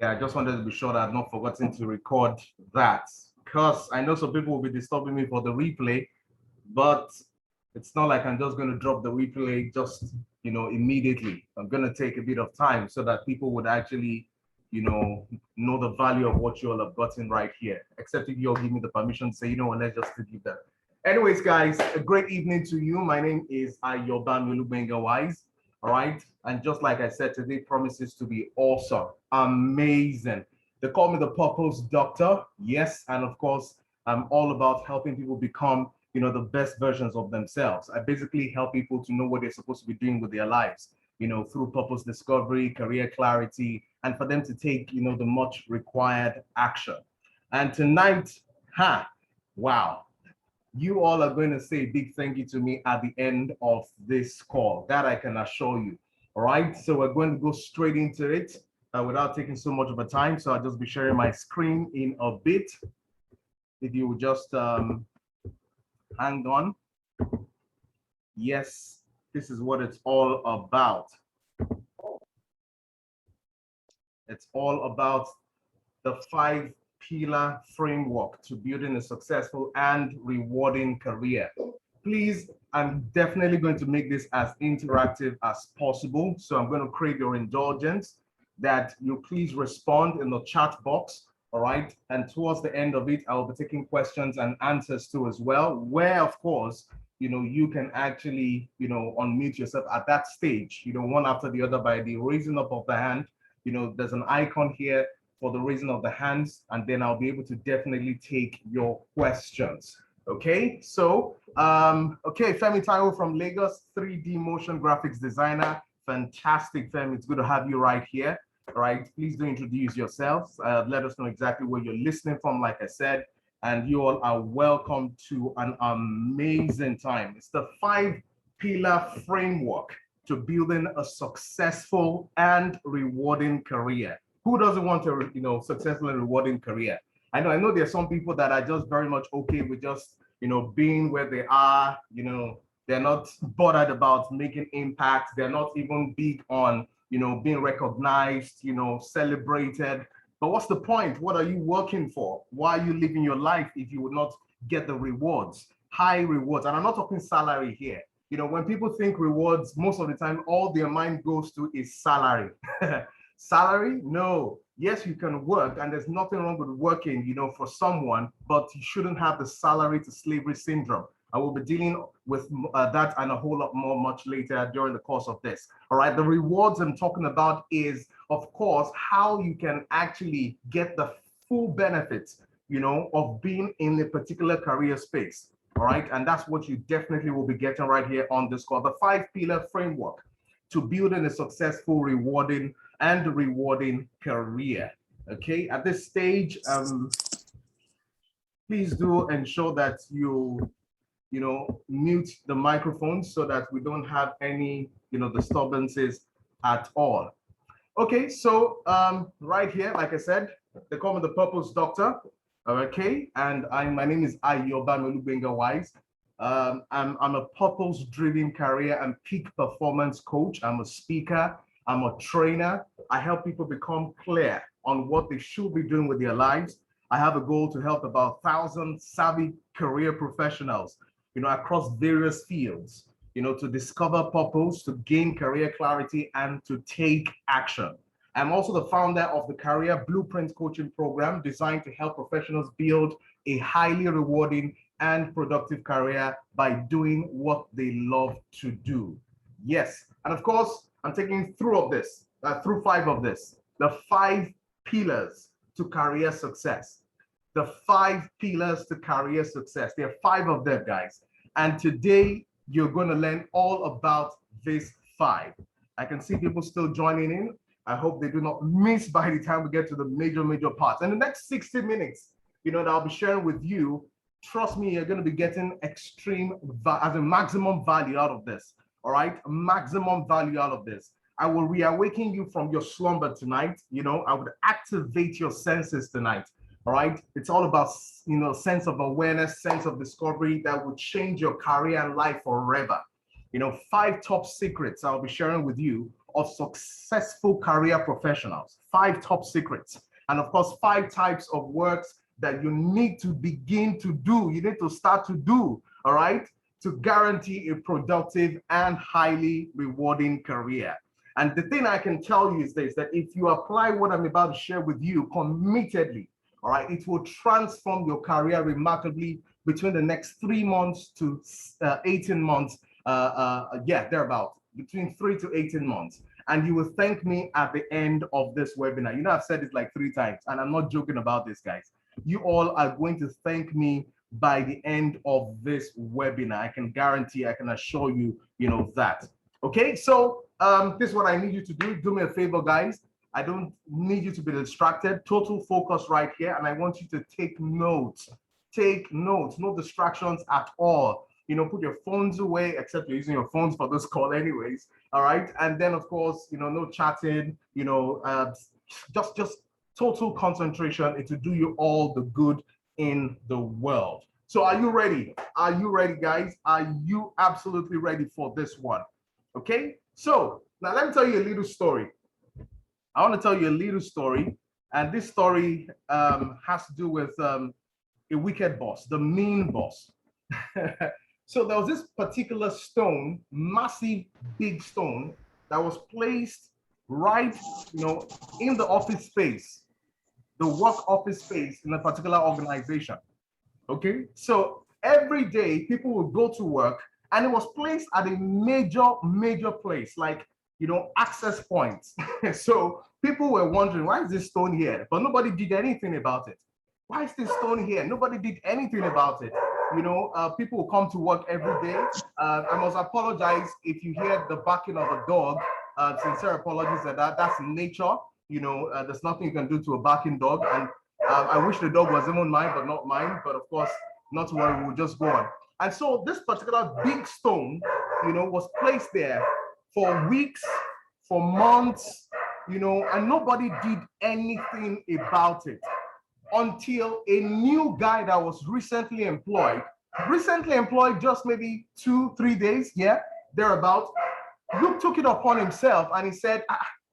Yeah, I just wanted to be sure that I've not forgotten to record that, because I know some people will be disturbing me for the replay, but it's not like I'm just going to drop the replay just, immediately. I'm going to take a bit of time so that people would actually, know the value of what you all have gotten right here, except if you all give me the permission to say, let's just give that. Anyways, guys, a great evening to you. My name is Olugbenga-wyse. All right. And just like I said, today promises to be awesome, amazing. They call me the Purpose Doctor. Yes. And of course, I'm all about helping people become, the best versions of themselves. I basically help people to know what they're supposed to be doing with their lives, through purpose discovery, career clarity, and for them to take, the much required action. And tonight, wow, you all are going to say a big thank you to me at the end of this call. That I can assure you. All right. So we're going to go straight into it without taking so much of a time. So I'll just be sharing my screen in a bit. If you would just hang on. Yes, this is what it's all about. It's all about the 5-pillar framework to building a successful and rewarding career. Please, I'm definitely going to make this as interactive as possible. So I'm going to crave your indulgence that you please respond in the chat box. All right. And towards the end of it, I will be taking questions and answers too as well, where, of course, you can actually, unmute yourself at that stage, one after the other by the raising up of the hand. There's an icon here for the raising of the hands, and then I'll be able to definitely take your questions. Okay, so, okay, Femi Taiwo from Lagos, 3D motion graphics designer. Fantastic, Femi. It's good to have you right here. All right, please do introduce yourselves. Let us know exactly where you're listening from, like I said, and you all are welcome to an amazing time. It's the 5-pillar framework to building a successful and rewarding career. Who doesn't want a, successful and rewarding career? I know there are some people that are just very much okay with just, being where they are, they're not bothered about making impact. They're not even big on, being recognized, celebrated. But what's the point? What are you working for? Why are you living your life if you would not get the rewards, high rewards? And I'm not talking salary here. When people think rewards, most of the time, all their mind goes to is salary. Salary? No. Yes, you can work, and there's nothing wrong with working, for someone, but you shouldn't have the salary to slavery syndrome. I will be dealing with that and a whole lot more much later during the course of this. All right, the rewards I'm talking about is, of course, how you can actually get the full benefits, of being in a particular career space. All right, and that's what you definitely will be getting right here on this call, the 5-pillar framework to building a successful, rewarding career. Okay, at this stage, please do ensure that you mute the microphone so that we don't have any disturbances at all. Okay, so right here, like I said, they call me the Purpose Doctor. Okay, and my name is Olugbenga-wyse. I'm a purpose-driven career and peak performance coach. I'm a speaker. I'm a trainer. I help people become clear on what they should be doing with their lives. I have a goal to help about 1,000 savvy career professionals, across various fields, to discover purpose, to gain career clarity, and to take action. I'm also the founder of the Career Blueprint Coaching Program designed to help professionals build a highly rewarding and productive career by doing what they love to do. Yes, and of course, I'm taking through 5 of this, the 5 pillars to career success. The 5 pillars to career success. There are 5 of them, guys. And today, you're going to learn all about these 5. I can see people still joining in. I hope they do not miss by the time we get to the major parts. In the next 60 minutes, that I'll be sharing with you, trust me, you're going to be getting maximum value out of this. All right, maximum value out of this. I will reawaken you from your slumber tonight. I would activate your senses tonight. All right, it's all about sense of awareness, sense of discovery that will change your career and life forever. 5 top secrets I'll be sharing with you of successful career professionals, 5 top secrets, and of course, 5 types of works that you need to begin to do. You need to start to do, all right, to guarantee a productive and highly rewarding career. And the thing I can tell you is this, that if you apply what I'm about to share with you committedly, all right, it will transform your career remarkably between the next 3 months to 18 months. Thereabout, between 3 to 18 months. And you will thank me at the end of this webinar. You know, I've said it like 3 times, and I'm not joking about this, guys. You all are going to thank me by the end of this webinar. I can guarantee, I can assure you, you know, that. Okay, so this is what I need you to do. Do me a favor, guys. I don't need you to be distracted. Total focus right here, and I want you to take notes. Take notes, no distractions at all. You know, put your phones away, except you're using your phones for this call anyways, all right? And then, of course, you know, no chatting, you know, just total concentration. It will do you all the good in the world. So are you ready? Are you ready, guys? Are you absolutely ready for this one? Okay, so now let me tell you a little story. I want to tell you a little story, and this story has to do with a wicked boss, the mean boss. So there was this particular stone, massive, big stone, that was placed right, you know, in the office space, the work office space in a particular organization. Okay, so every day people would go to work, and it was placed at a major place, like, you know, access points. So people were wondering, why is this stone here? But nobody did anything about it. Why is this stone here? Nobody did anything about it. You know, people will come to work every day. I must apologize if you hear the barking of a dog. Sincere apologies for that. That's nature. You know, there's nothing you can do to a barking dog. And I wish the dog was even mine, but not mine. But of course, not to worry, we'll just go on. And so this particular big stone, you know, was placed there for weeks, for months, you know, and nobody did anything about it until a new guy that was recently employed just maybe 2-3 days, yeah, thereabout, took it upon himself, and he said,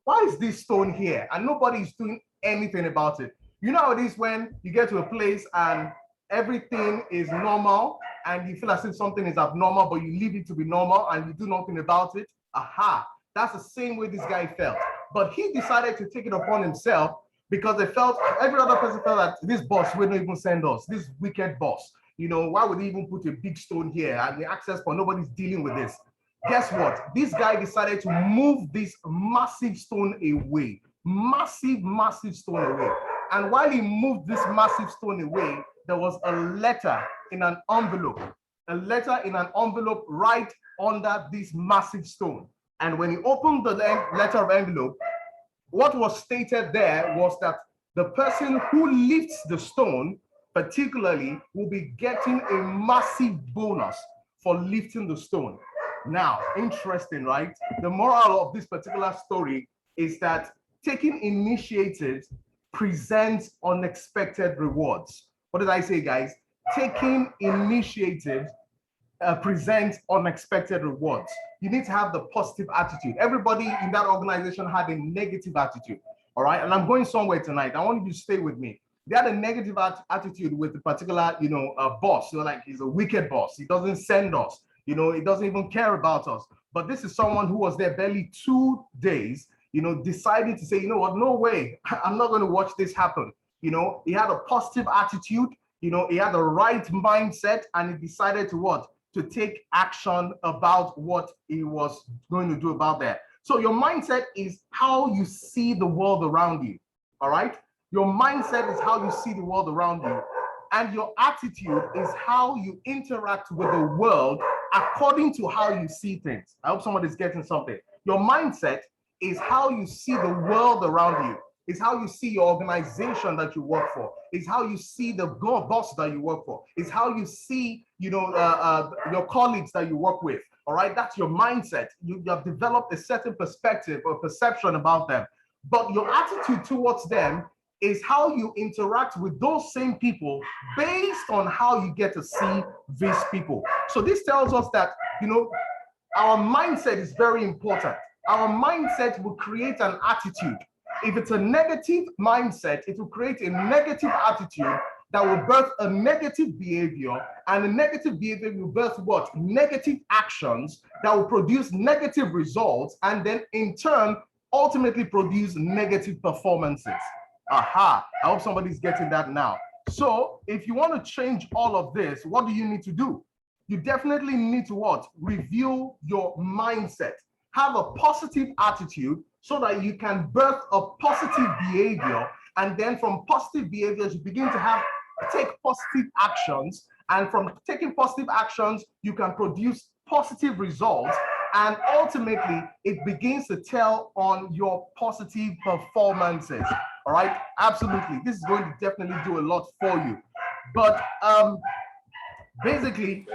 why is this stone here? And nobody's doing anything about it. You know how it is when you get to a place and everything is normal and you feel as if something is abnormal, but you leave it to be normal and you do nothing about it. Aha, that's the same way this guy felt. But he decided to take it upon himself because they felt, every other person felt that this boss wouldn't even send us, this wicked boss. You know, why would he even put a big stone here and the access point? Nobody's dealing with this. Guess what? This guy decided to move this massive stone away. Massive stone away. And while he moved this massive stone away, there was a letter in an envelope. A letter in an envelope right under this massive stone. And when he opened the letter of envelope, what was stated there was that the person who lifts the stone, particularly, will be getting a massive bonus for lifting the stone. Now, interesting, right? The moral of this particular story is that taking initiatives presents unexpected rewards. What did I say, guys? Taking initiatives presents unexpected rewards. You need to have the positive attitude. Everybody in that organization had a negative attitude, all right? And I'm going somewhere tonight. I want you to stay with me. They had a negative attitude with a particular, you know, boss. So like, he's a wicked boss. He doesn't send us. You know, he doesn't even care about us. But this is someone who was there barely 2 days, you know, deciding to say, you know what, no way, I'm not going to watch this happen. You know, he had a positive attitude, you know, he had the right mindset, and he decided to what? To take action about what he was going to do about that. So your mindset is how you see the world around you, all right? Your mindset is how you see the world around you. And your attitude is how you interact with the world according to how you see things. I hope someone is getting something. Your mindset is how you see the world around you. It's how you see your organization that you work for. It's how you see the boss that you work for. It's how you see, you know, your colleagues that you work with. All right, that's your mindset. You have developed a certain perspective or perception about them. But your attitude towards them is how you interact with those same people based on how you get to see these people. So this tells us that, you know, our mindset is very important. Our mindset will create an attitude. If it's a negative mindset, it will create a negative attitude that will birth a negative behavior, and a negative behavior will birth what? Negative actions that will produce negative results, and then in turn ultimately produce negative performances. Aha, I hope somebody's getting that now. So if you want to change all of this, what do you need to do? You definitely need to what? Review your mindset. Have a positive attitude so that you can birth a positive behavior, and then from positive behaviors you begin to take positive actions, and from taking positive actions you can produce positive results, and ultimately it begins to tell on your positive performances. All right, absolutely, this is going to definitely do a lot for you. But basically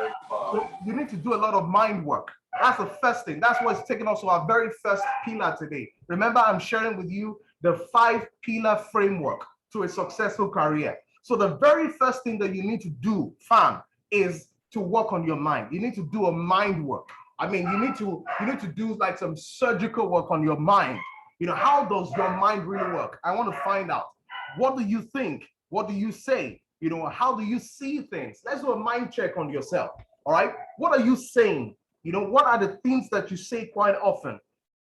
you need to do a lot of mind work. That's the first thing. That's what's taking us to our very first pillar today. Remember, I'm sharing with you the 5-pillar framework to a successful career. So the very first thing that you need to do, fam, is to work on your mind. You need to do a mind work. I mean, you need to do like some surgical work on your mind. You know, how does your mind really work? I want to find out. What do you think? What do you say? You know, how do you see things? Let's do a mind check on yourself. All right. What are you saying? You know, what are the things that you say quite often?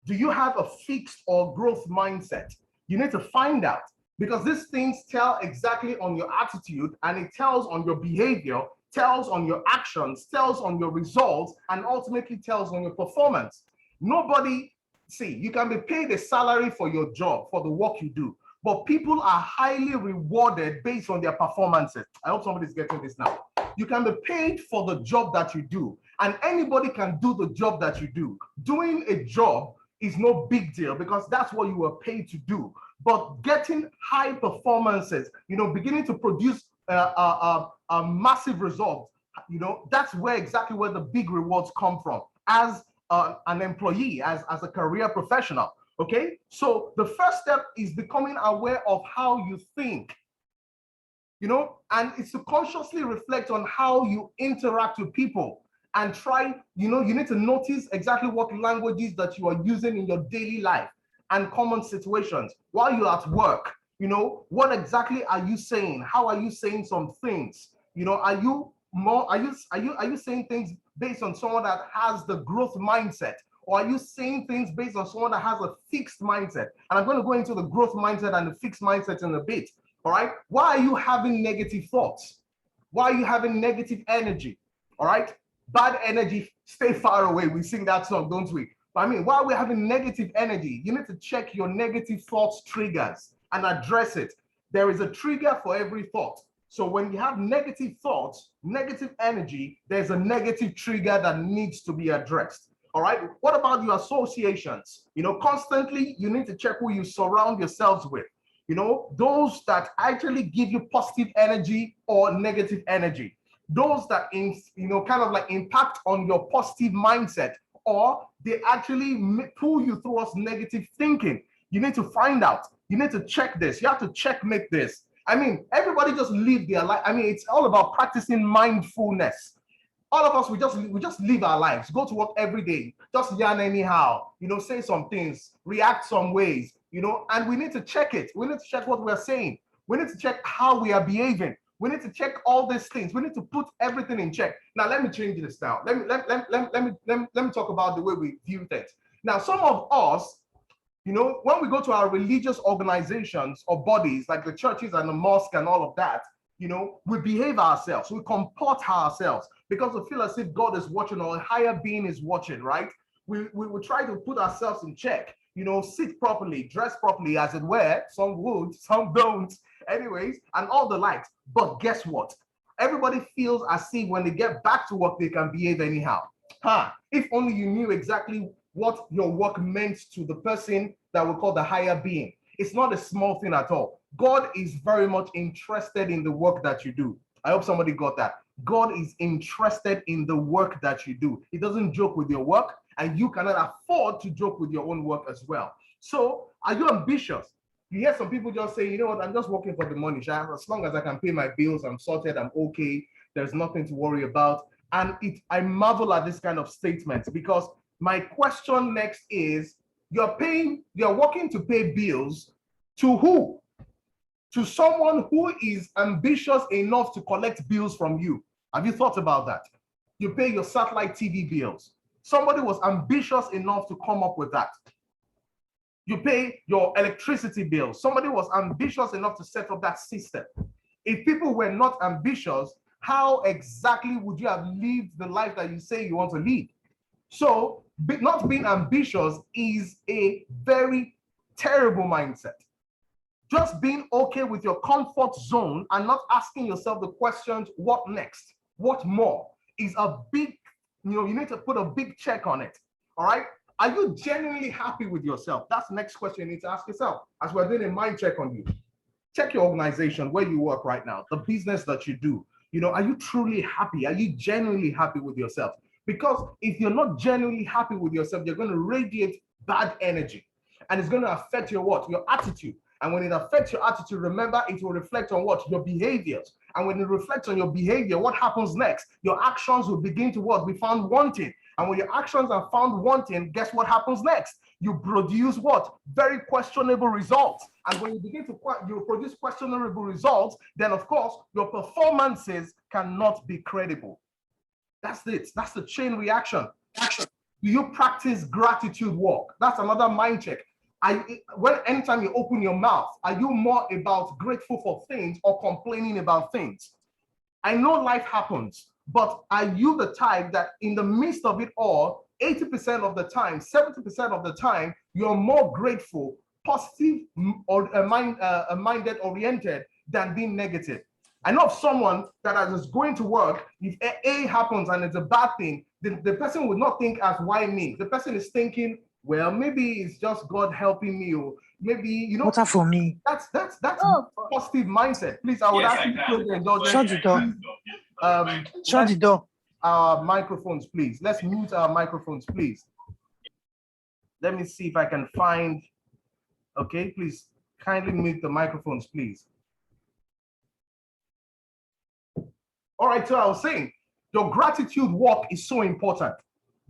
Do you have a fixed or growth mindset? You need to find out, because these things tell exactly on your attitude, and it tells on your behavior, tells on your actions, tells on your results, and ultimately tells on your performance. Nobody, see, you can be paid a salary for your job, for the work you do, but people are highly rewarded based on their performances. I hope somebody's getting this now. You can be paid for the job that you do, and anybody can do the job that you do. Doing a job is no big deal because that's what you were paid to do. But getting high performances, you know, beginning to produce a massive result, you know, that's exactly where the big rewards come from as an employee, as a career professional. Okay, so the first step is becoming aware of how you think, you know, and it's to consciously reflect on how you interact with people, and try, you know, you need to notice exactly what languages that you are using in your daily life and common situations while you're at work. You know, what exactly are you saying? How are you saying some things? You know, are you saying things based on someone that has the growth mindset, or are you saying things based on someone that has a fixed mindset? And I'm going to go into the growth mindset and the fixed mindset in a bit. All right. Why are you having negative thoughts? Why are you having negative energy? All right. Bad energy, stay far away. We sing that song, don't we? But I mean, while we're having negative energy, you need to check your negative thoughts triggers and address it. There is a trigger for every thought. So when you have negative thoughts, negative energy, there's a negative trigger that needs to be addressed. All right. What about your associations? You know, constantly you need to check who you surround yourselves with. You know, those that actually give you positive energy or negative energy. Those that, you know, kind of like impact on your positive mindset, or they actually pull you towards negative thinking. You need to find out. You need to check this. You have to checkmate this. I mean, everybody just live their life. I mean, it's all about practicing mindfulness. All of us, we just live our lives, go to work every day, just yarn anyhow, you know, say some things, react some ways, you know, and we need to check it. We need to check what we're saying. We need to check how we are behaving. We need to check all these things. We need to put everything in check. Now, let me change this now. Let me talk about the way we view things. Now, some of us, you know, when we go to our religious organizations or bodies like the churches and the mosque and all of that, you know, we behave ourselves, we comport ourselves because we feel as if God is watching or a higher being is watching, right? We try to put ourselves in check, you know, sit properly, dress properly, as it were. Some would, some don't, anyways, and all the likes. But guess what? Everybody feels as if when they get back to work, they can behave anyhow. If only you knew exactly what your work meant to the person that we call the higher being. It's not a small thing at all. God is very much interested in the work that you do. I hope somebody got that. God is interested in the work that you do. He doesn't joke with your work, and you cannot afford to joke with your own work as well. So are you ambitious? You hear some people just say, you know what, I'm just working for the money. As long as I can pay my bills, I'm sorted, I'm okay. There's nothing to worry about. And I marvel at this kind of statement, because my question next is, You're working to pay bills to who? To someone who is ambitious enough to collect bills from you. Have you thought about that? You pay your satellite TV bills. Somebody was ambitious enough to come up with that. You pay your electricity bill. Somebody was ambitious enough to set up that system. If people were not ambitious, how exactly would you have lived the life that you say you want to live? So not being ambitious is a very terrible mindset. Just being okay with your comfort zone and not asking yourself the questions, what next? What more? Is a big, you need to put a big check on it. All right. Are you genuinely happy with yourself? That's the next question you need to ask yourself as we're doing a mind check on you. Check your organization, where you work right now, the business that you do. Are you truly happy? Are you genuinely happy with yourself? Because if you're not genuinely happy with yourself, you're going to radiate bad energy, and it's going to affect your what? Your attitude. And when it affects your attitude, remember, it will reflect on what? Your behaviors. And when it reflects on your behavior, what happens next? Your actions will begin to what? Be found wanting. And when your actions are found wanting, guess what happens next? You produce what? Very questionable results. And when you begin to produce questionable results, then of course, your performances cannot be credible. That's it. That's the chain reaction. Do you practice gratitude work? That's another mind check. Anytime you open your mouth, are you more about grateful for things or complaining about things? I know life happens, but are you the type that in the midst of it all, 80% of the time, 70% of the time, you're more grateful, positive, or minded oriented than being negative? I know of someone that is going to work, if A happens and it's a bad thing, the person would not think as why me? The person is thinking, well, maybe it's just God helping me, or maybe, Water for me. That's positive mindset. Please, I would ask you to indulge. Shut the door. Shut the door. Our microphones, please. Let's mute our microphones, please. Let me see if I can find. Okay, please kindly mute the microphones, please. All right, so I was saying, your gratitude walk is so important.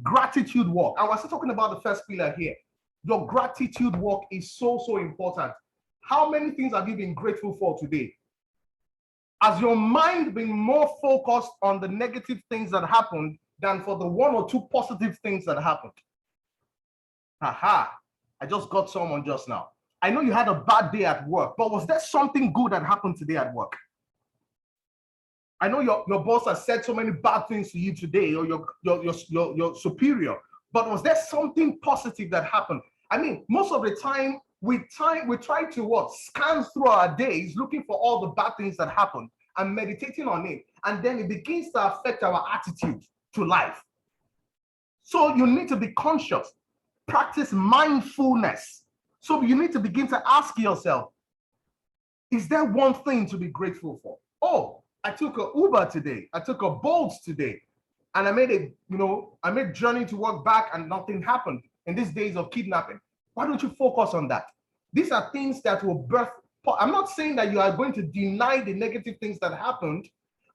Gratitude walk. And we're still talking about the first pillar here. Your gratitude walk is so important. How many things have you been grateful for today? Has your mind been more focused on the negative things that happened than for the one or two positive things that happened? Haha, I just got someone just now. I know you had a bad day at work, but was there something good that happened today at work? I know your boss has said so many bad things to you today, or your superior, but was there something positive that happened? I mean, most of the time we try to what? Scan through our days looking for all the bad things that happened and meditating on it, and then it begins to affect our attitude to life. So you need to be conscious, practice mindfulness. So you need to begin to ask yourself, is there one thing to be grateful for? Oh, I took a Uber today. I took a Bolt today, and I made journey to work back, and nothing happened in these days of kidnapping. Why don't you focus on that? These are things that will birth. I'm not saying that you are going to deny the negative things that happened.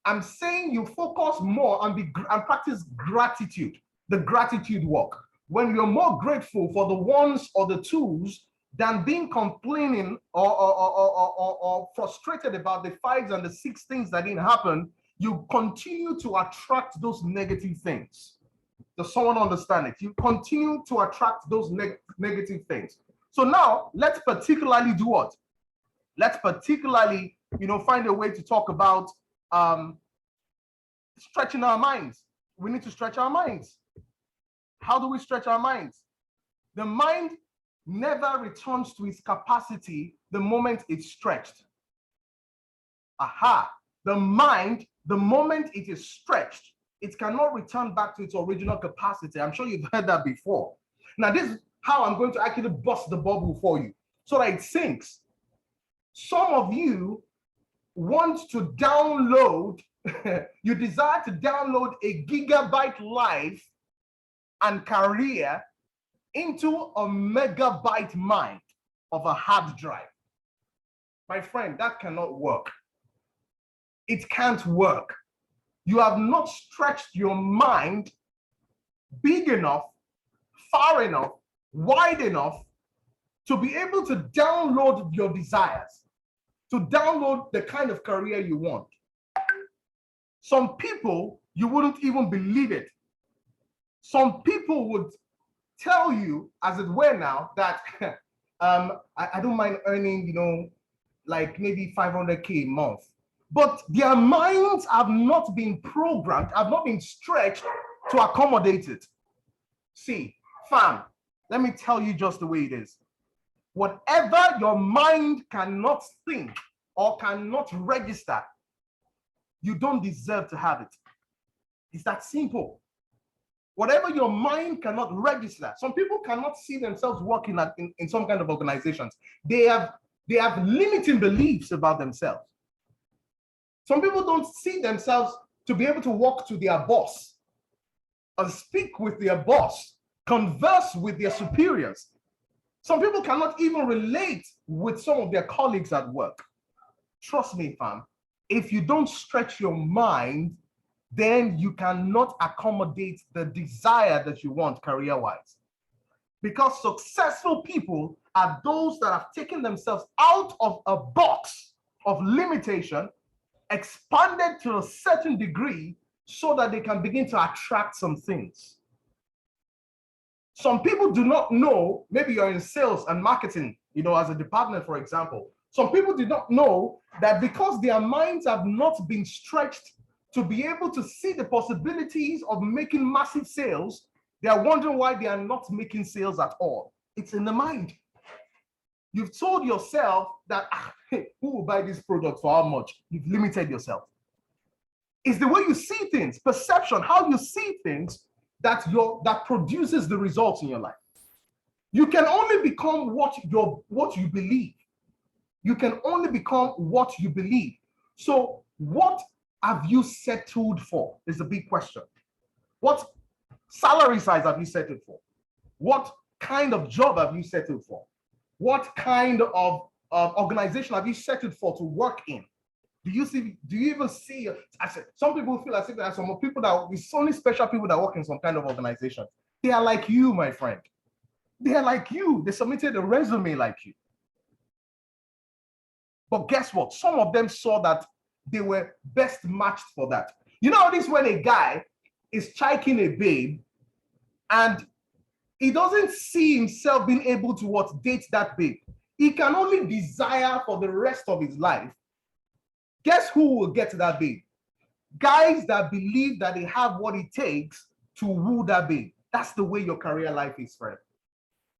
I'm saying you focus more and practice gratitude, the gratitude walk. When you're more grateful for the ones or the twos than being complaining or frustrated about the 5 and the 6 things that didn't happen, you continue to attract those negative things. Does someone understand it? You continue to attract those negative things. So now let's particularly do what? Let's particularly, find a way to talk about stretching our minds. We need to stretch our minds. How do we stretch our minds? The mind never returns to its capacity the moment it's stretched. Aha! The mind, the moment it is stretched, it cannot return back to its original capacity. I'm sure you've heard that before. Now, this is how I'm going to actually bust the bubble for you so that it sinks. Some of you want to download, you desire to download a gigabyte life and career into a megabyte mind of a hard drive. My friend, that cannot work. It can't work. You have not stretched your mind big enough, far enough wide enough to be able to download your desires, to download the kind of career you want. Some people, you wouldn't even believe it. Some people would tell you, as it were now, that I don't mind earning, like maybe 500K a month. But their minds have not been programmed, have not been stretched to accommodate it. See, fam, let me tell you just the way it is. Whatever your mind cannot think or cannot register, you don't deserve to have it. It's that simple. Whatever your mind cannot register, some people cannot see themselves working in some kind of organizations. They have limiting beliefs about themselves. Some people don't see themselves to be able to walk to their boss and speak with their boss, converse with their superiors. Some people cannot even relate with some of their colleagues at work. Trust me, fam, if you don't stretch your mind, then you cannot accommodate the desire that you want career-wise. Because successful people are those that have taken themselves out of a box of limitation, expanded to a certain degree so that they can begin to attract some things. Some people do not know, maybe you're in sales and marketing, as a department, for example. Some people do not know that because their minds have not been stretched to be able to see the possibilities of making massive sales, they are wondering why they are not making sales at all. It's in the mind. You've told yourself that, hey, who will buy this product for how much? You've limited yourself. It's the way you see things, perception, how you see things that produces the results in your life. You can only become what you believe. You can only become what you believe. So what have you settled for is the big question. What salary size have you settled for? What kind of job have you settled for? What kind of organization have you settled for to work in? Do you even see, some people feel as if there are some people it's only special people that work in some kind of organization. They are like you, my friend. They are like you. They submitted a resume like you. But guess what? Some of them saw that they were best matched for that. You know this when a guy is chiking a babe and he doesn't see himself being able to date that babe. He can only desire for the rest of his life. Guess who will get that babe? Guys that believe that they have what it takes to woo that babe. That's the way your career life is, friend.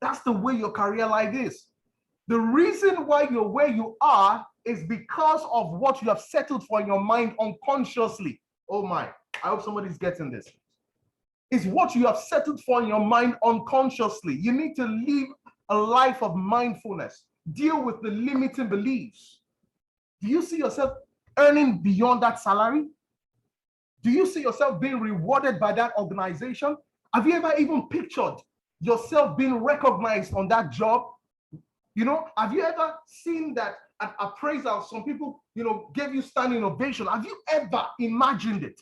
That's the way your career life is. The reason why you're where you are is because of what you have settled for in your mind unconsciously. Oh my, I hope somebody's getting this. It's what you have settled for in your mind unconsciously. You need to live a life of mindfulness. Deal with the limiting beliefs. Do you see yourself earning beyond that salary? Do you see yourself being rewarded by that organization? Have you ever even pictured yourself being recognized on that job? Have you ever seen that at appraisal, some people, gave you standing ovation? Have you ever imagined it?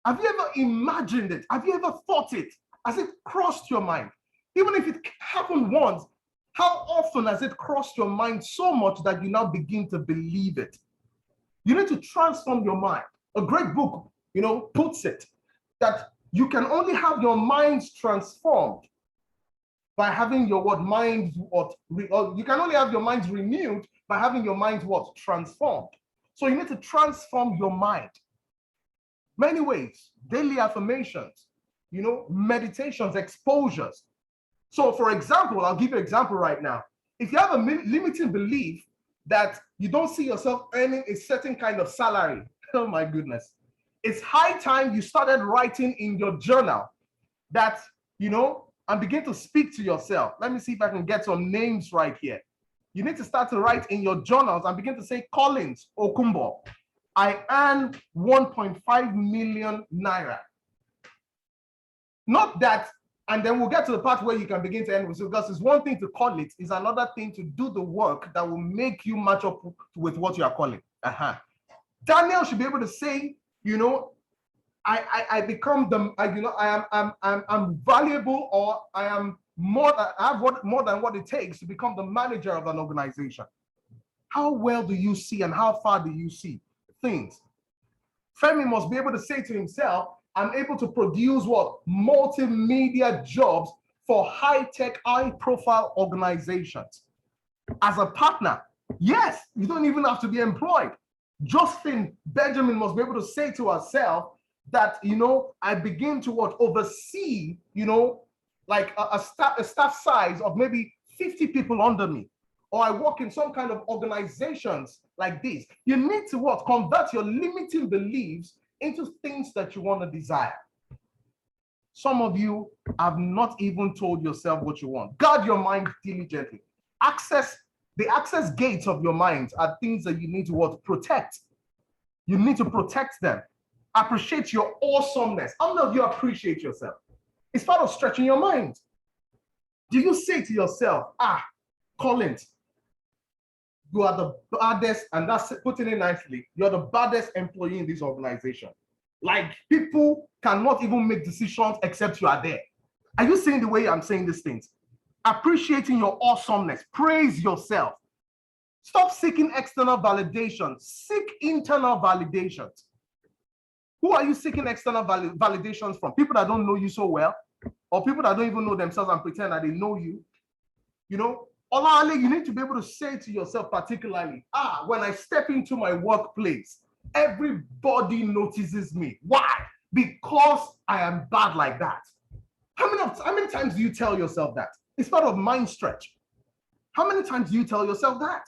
Have you ever imagined it? Have you ever thought it? Has it crossed your mind? Even if it happened once, how often has it crossed your mind so much that you now begin to believe it? You need to transform your mind. A great book, puts it that you can only have your minds transformed by having your minds you can only have your minds renewed by having your minds transformed. So you need to transform your mind. Many ways, daily affirmations, meditations, exposures. So for example, I'll give you an example right now. If you have a limiting belief that you don't see yourself earning a certain kind of salary, oh my goodness, it's high time you started writing in your journal that, and begin to speak to yourself. Let me see if I can get some names right here. You need to start to write in your journals and begin to say, Collins Okumbo, I earn 1.5 million naira. Not that, and then we'll get to the part where you can begin to end with, because it's one thing to call it, it's another thing to do the work that will make you match up with what you are calling. Daniel should be able to say, I become I'm valuable, or I am more than what it takes to become the manager of an organization. How well do you see and how far do you see things? Femi must be able to say to himself, I'm able to produce what? Multimedia jobs for high-tech, high-profile organizations. As a partner, yes, you don't even have to be employed. Justin Benjamin must be able to say to herself that, I begin to oversee, like a staff size of maybe 50 people under me, or I work in some kind of organizations like this. You need to convert your limiting beliefs into things that you want to desire. Some of you have not even told yourself what you want. Guard your mind diligently. The access gates of your mind are things that you need to protect. You need to protect them. Appreciate your awesomeness. How many of you appreciate yourself? It's part of stretching your mind. Do you say to yourself, Collins, you are the baddest, and that's putting it nicely, you're the baddest employee in this organization. Like, people cannot even make decisions except you are there. Are you seeing the way I'm saying these things? Appreciating your awesomeness. Praise yourself. Stop seeking external validation. Seek internal validations. Who are you seeking external validations from? People that don't know you so well, or people that don't even know themselves and pretend that they know you? Olale, you need to be able to say to yourself particularly, when I step into my workplace, everybody notices me. Why? Because I am bad like that. How many times do you tell yourself that? It's part of mind stretch. How many times do you tell yourself that?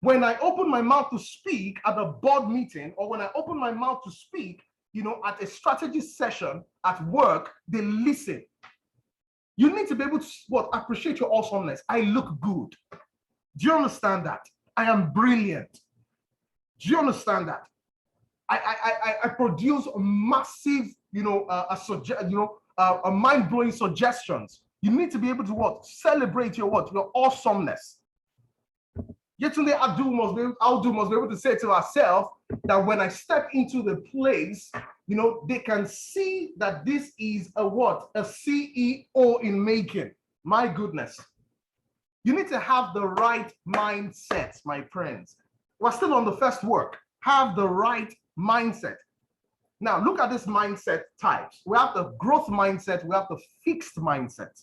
When I open my mouth to speak at a board meeting, or when I open my mouth to speak, at a strategy session at work, they listen. You need to be able to appreciate your awesomeness. I look good. Do you understand that? I am brilliant. Do you understand that? I produce massive, mind-blowing suggestions. You need to be able to celebrate your awesomeness. Yetunde Abdul must be able to say to herself that when I step into the place, they can see that this is a CEO in making. My goodness. You need to have the right mindset, my friends. We're still on the first work. Have the right mindset. Now, look at this mindset types. We have the growth mindset. We have the fixed mindset.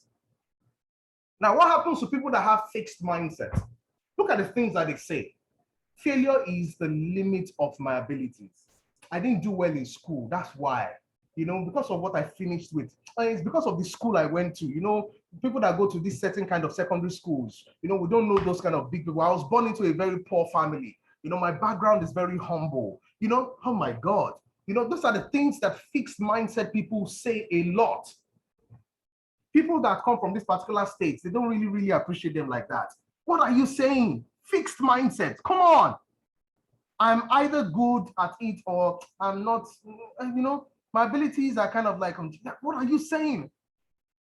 Now, what happens to people that have fixed mindset? Look at the things that they say. Failure is the limit of my abilities. I didn't do well in school. That's why. Because of what I finished with. It's because of the school I went to. People that go to this certain kind of secondary schools, we don't know those kind of big people. I was born into a very poor family. My background is very humble. Oh my God. Those are the things that fixed mindset people say a lot. People that come from this particular state, they don't really, really appreciate them like that. What are you saying? Fixed mindset. Come on. I'm either good at it or I'm not, my abilities are kind of like, what are you saying?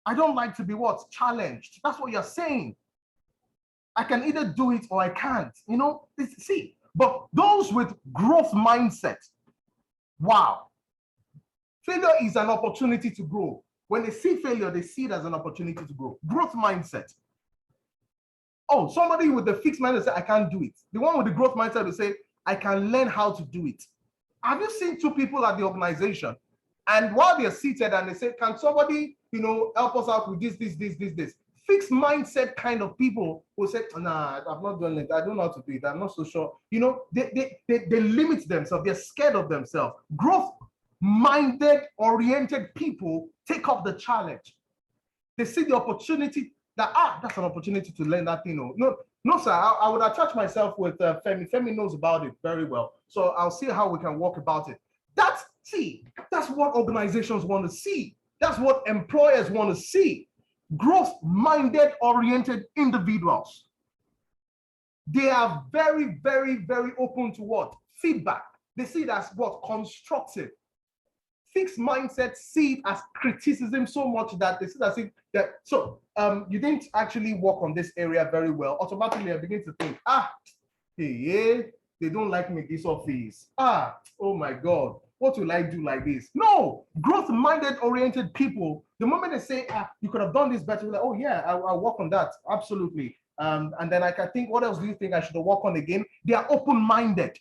I don't like to be challenged. That's what you're saying. I can either do it or I can't, see. But those with growth mindset, wow. Failure is an opportunity to grow. When they see failure, they see it as an opportunity to grow. Growth mindset. Oh, somebody with the fixed mindset say, I can't do it. The one with the growth mindset will say, I can learn how to do it. Have you seen two people at the organization? And while they're seated and they say, can somebody, help us out with this? Fixed mindset kind of people will say, nah, I've not done it. I don't know how to do it. I'm not so sure. They limit themselves. They're scared of themselves. Growth-minded, oriented people take up the challenge. They see the opportunity that, that's an opportunity to learn that thing. No, sir, I would attach myself with Femi. Femi knows about it very well. So I'll see how we can work about it. That's what organizations want to see. That's what employers want to see. Growth-minded, oriented individuals. They are very, very, very open to what? Feedback. They see it as what? Constructive. Fixed mindset see it as criticism so much that they see that you didn't actually work on this area very well. Automatically, I begin to think, they don't like me in this office. Oh my God, what will I do like this? No, growth-minded, oriented people The moment they say, you could have done this better, like, oh yeah, I'll work on that. Absolutely. And then I can think, what else do you think I should work on again? They are open-minded.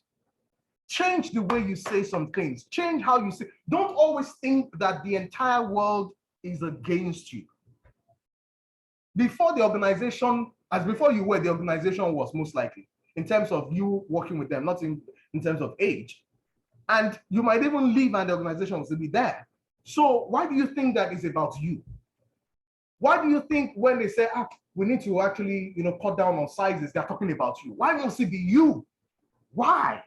Change the way you say some things. Change how you say. Don't always think that the entire world is against you. Before the organization, as before you were, the organization was most likely, in terms of you working with them, not in terms of age. And you might even leave and the organization will still be there. So why do you think that is about you? Why do you think when they say, we need to actually, cut down on sizes, they're talking about you? Why must it be you? Why?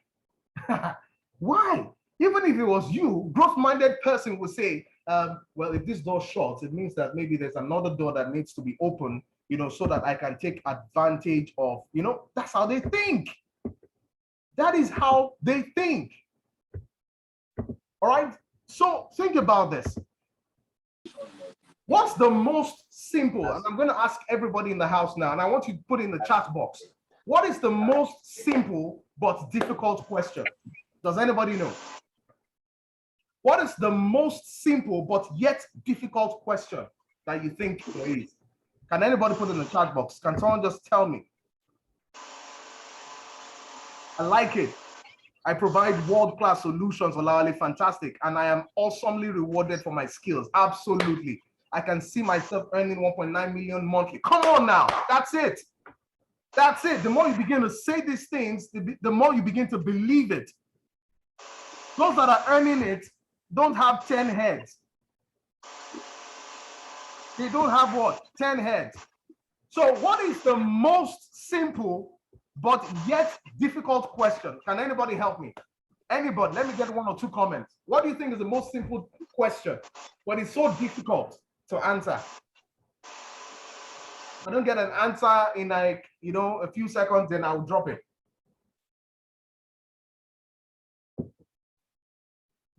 Why? Even if it was you, growth-minded person would say, well, if this door shuts, it means that maybe there's another door that needs to be open, so that I can take advantage of, that's how they think. That is how they think. All right? So think about this. What's the most simple? And I'm going to ask everybody in the house now, and I want you to put in the chat box. What is the most simple but difficult question? Does anybody know? What is the most simple but yet difficult question that you think there is? Can anybody put in the chat box? Can someone just tell me? I like it. I provide world-class solutions, Olawale, fantastic. And I am awesomely rewarded for my skills. Absolutely. I can see myself earning 1.9 million monthly. Come on now, that's it. That's it. The more you begin to say these things, the more you begin to believe it. Those that are earning it don't have 10 heads. They don't have what? 10 heads. So what is the most simple but yet difficult question? Can anybody help me? Anybody? Let me get 1 or 2 comments. What do you think is the most simple question, but it's so difficult to answer? I don't get an answer in like, a few seconds, then I'll drop it.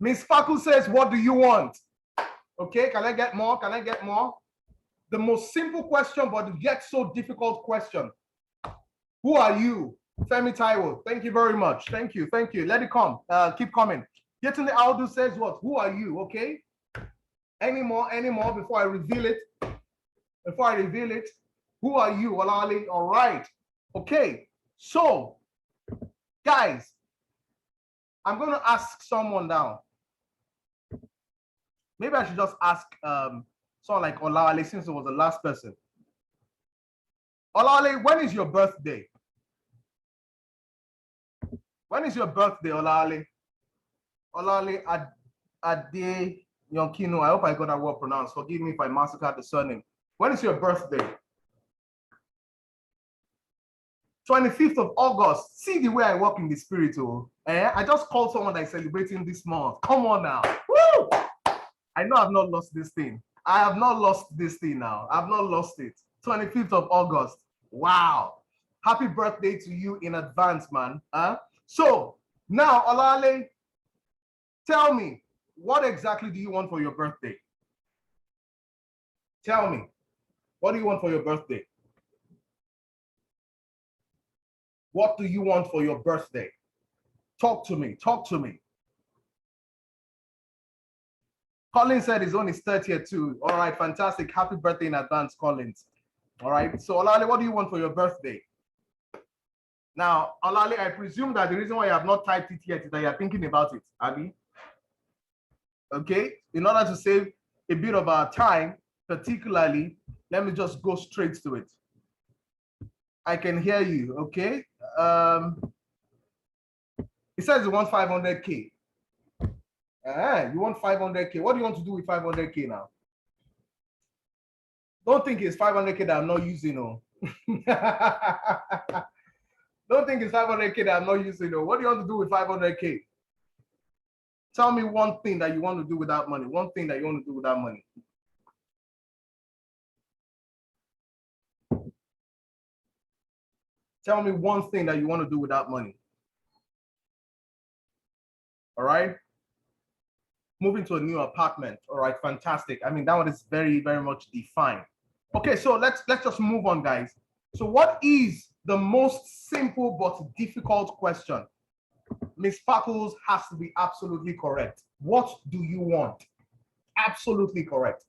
Miss Faku says, what do you want? Okay, can I get more? Can I get more? The most simple question, but yet so difficult question. Who are you? Femi Taiwo, thank you very much. Thank you, thank you. Let it come, keep coming. Yetunde Audu says what? Who are you, okay? Any more before I reveal it? Before I reveal it, who are you, Olale? All right, okay. So, guys, I'm gonna ask someone now. Maybe I should just ask someone like Olale, since it was the last person. Olale, when is your birthday? When is your birthday, Olale? Olale Ade Yonkino. I hope I got that word pronounced. Forgive me if I massacred the surname. When is your birthday? 25th of August. See the way I walk in the spirit, oh. I just called someone that is celebrating this month. Come on now. Woo! I know I've not lost this thing. I have not lost this thing now. I've not lost it. 25th of August. Wow. Happy birthday to you in advance, man. So now, Olale, tell me, what exactly do you want for your birthday? Tell me, what do you want for your birthday? What do you want for your birthday? Talk to me, talk to me. Colin said his own is 30th too. All right, fantastic. Happy birthday in advance, Collins. All right, so Olale, what do you want for your birthday? Now, Olale, I presume that the reason why you have not typed it yet is that you're thinking about it, Abby. Okay, in order to save a bit of our time, particularly, let me just go straight to it. I can hear you, okay? It says you want 500K. You want 500K. What do you want to do with 500K now? Don't think it's 500K that I'm not using, no. Don't think it's 500K that I'm not using, no. What do you want to do with 500K? Tell me one thing that you want to do with that money. One thing that you want to do with that money. Tell me one thing that you want to do with that money. All right. Moving to a new apartment. All right, fantastic. I mean, that one is very, very much defined. Okay, so let's just move on, guys. So what is the most simple but difficult question? Miss Sparkles has to be absolutely correct. What do you want? Absolutely correct.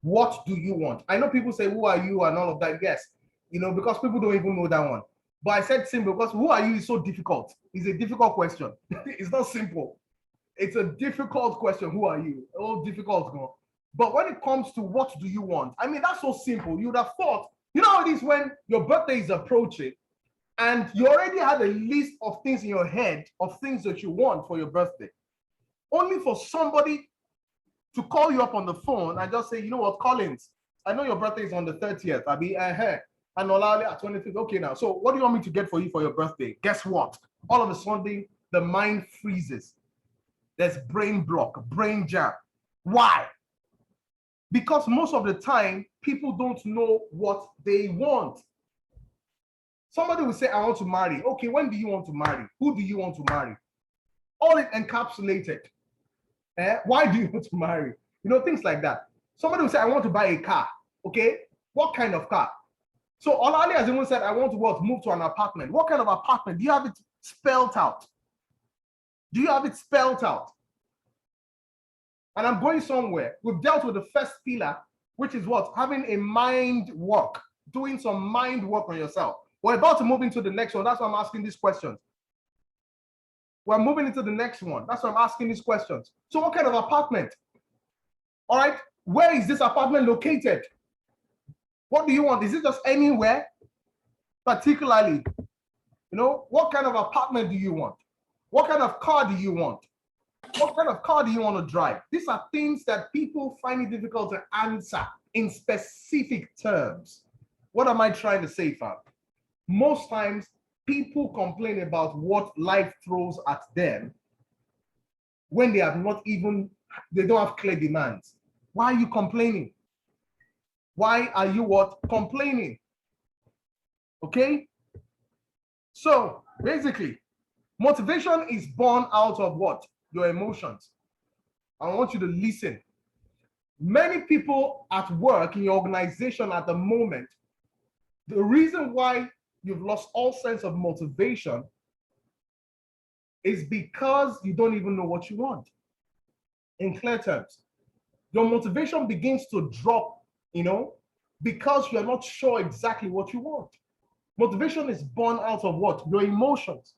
What do you want? I know people say, who are you and all of that. Yes, because people don't even know that one. But I said simple because who are you is so difficult. It's a difficult question. It's not simple. It's a difficult question. Who are you? Oh, difficult. No? But when it comes to what do you want? I mean, that's so simple. You'd have thought, how it is when your birthday is approaching and you already had a list of things in your head of things that you want for your birthday. Only for somebody to call you up on the phone and just say, you know what, Collins, I know your birthday is on the 30th. I'll be and Olale at 25th. Okay, now. So what do you want me to get for you for your birthday? Guess what? All of a sudden, the mind freezes. There's brain block, brain jam. Why? Because most of the time, people don't know what they want. Somebody will say, I want to marry. Okay, when do you want to marry? Who do you want to marry? All it encapsulated. Why do you want to marry? Things like that. Somebody will say, I want to buy a car. Okay, what kind of car? So Olali has even said, I want to move to an apartment. What kind of apartment? Do you have it spelled out? Do you have it spelled out? And I'm going somewhere. We've dealt with the first pillar, which is what? Having a mind work, doing some mind work on yourself. We're about to move into the next one. That's why I'm asking these questions. We're moving into the next one. That's why I'm asking these questions. So what kind of apartment? All right. Where is this apartment located? What do you want? Is it just anywhere? Particularly, what kind of apartment do you want? What kind of car do you want? What kind of car do you want to drive? These are things that people find it difficult to answer in specific terms. What am I trying to say, fam? Most times, people complain about what life throws at them when they don't have clear demands. Why are you complaining? Why are you complaining? Okay? So basically, motivation is born out of what? Your emotions. I want you to listen. Many people at work in your organization at the moment, the reason why you've lost all sense of motivation is because you don't even know what you want. In clear terms, your motivation begins to drop, because you're not sure exactly what you want. Motivation is born out of what? Your emotions.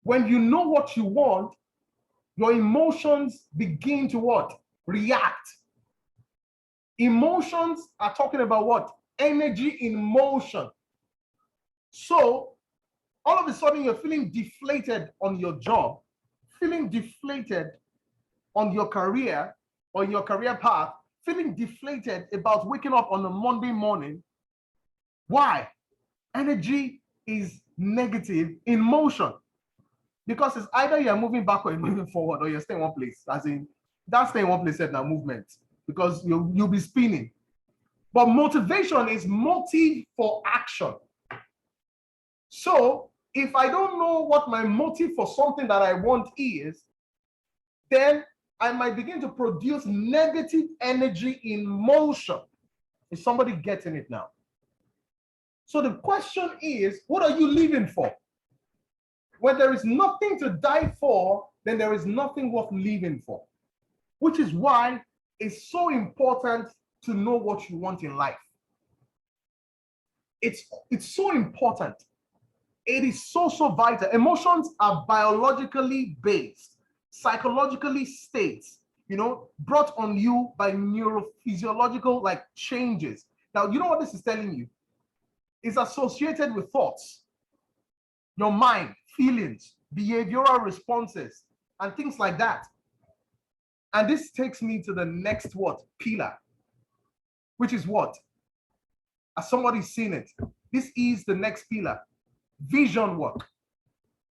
When you know what you want, your emotions begin to what? React. Emotions are talking about what? Energy in motion. So all of a sudden you're feeling deflated on your job, feeling deflated on your career or your career path, feeling deflated about waking up on a Monday morning. Why? Energy is negative in motion. Because it's either you're moving back or you're moving forward or you're staying in one place. As in, that staying in one place said now movement. Because you'll be spinning. But motivation is motive for action. So if I don't know what my motive for something that I want is, then I might begin to produce negative energy in motion. Is somebody getting it now? So the question is, what are you living for? When there is nothing to die for, then there is nothing worth living for. Which is why it's so important to know what you want in life. It's so important. It is so vital. Emotions are biologically based, psychologically states, brought on you by neurophysiological changes. Now, you know what this is telling you? It's associated with thoughts, your mind, feelings, behavioral responses, and things like that. And this takes me to the next pillar, which is what? As somebody's seen it, this is the next pillar, vision work.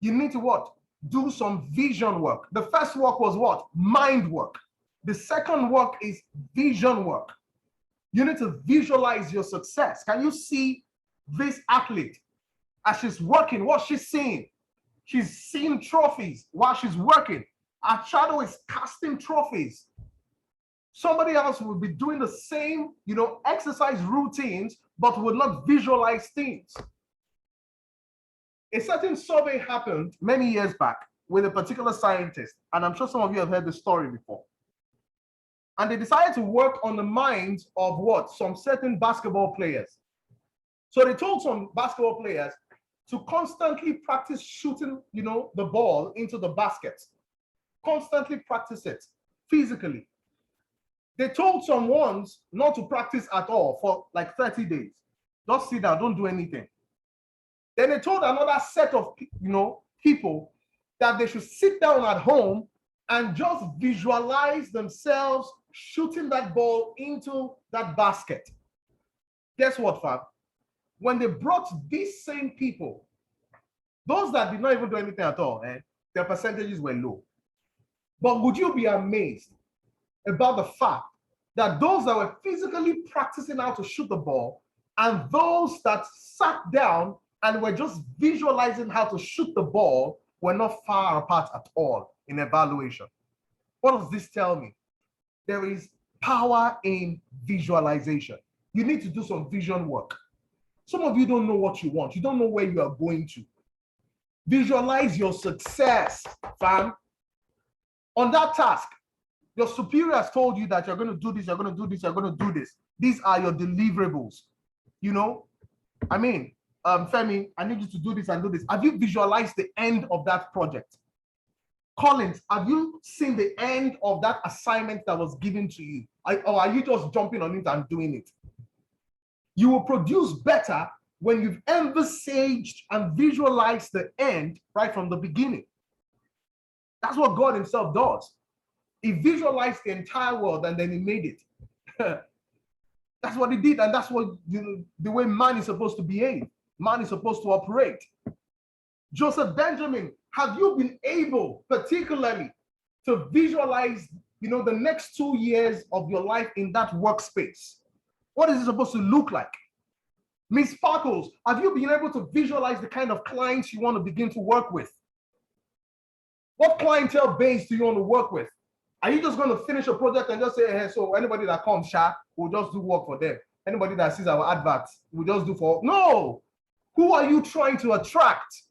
You need to do some vision work. The first work was what? Mind work. The second work is vision work. You need to visualize your success. Can you see this athlete as she's working? What's she seeing? She's seeing trophies while she's working. Her shadow is casting trophies. Somebody else will be doing the same, exercise routines, but will not visualize things. A certain survey happened many years back with a particular scientist, and I'm sure some of you have heard the story before. And they decided to work on the minds of what? Some certain basketball players. So they told some basketball players to constantly practice shooting, the ball into the basket. Constantly practice it physically. They told some ones not to practice at all for like 30 days. Just sit down, don't do anything. Then they told another set of, people that they should sit down at home and just visualize themselves shooting that ball into that basket. Guess what, fam? When they brought these same people, those that did not even do anything at all, their percentages were low. But would you be amazed about the fact that those that were physically practicing how to shoot the ball and those that sat down and were just visualizing how to shoot the ball were not far apart at all in evaluation? What does this tell me? There is power in visualization. You need to do some vision work. Some of you don't know what you want. You don't know where you are going to. Visualize your success, fam. On that task, your superiors told you that you're going to do this, you're going to do this, you're going to do this. These are your deliverables. Femi, I need you to do this and do this. Have you visualized the end of that project? Collins, have you seen the end of that assignment that was given to you? Or are you just jumping on it and doing it? You will produce better when you've envisaged and visualized the end right from the beginning. That's what God himself does. He visualized the entire world and then he made it. That's what he did, and that's what the way man is supposed to behave. Man is supposed to operate. Joseph Benjamin, have you been able particularly to visualize, the next 2 years of your life in that workspace? What is it supposed to look like? Miss Sparkles, have you been able to visualize the kind of clients you want to begin to work with? What clientele base do you want to work with? Are you just going to finish a project and just say, hey, so anybody that comes, we'll just do work for them. Anybody that sees our adverts, we'll just do for. No! Who are you trying to attract?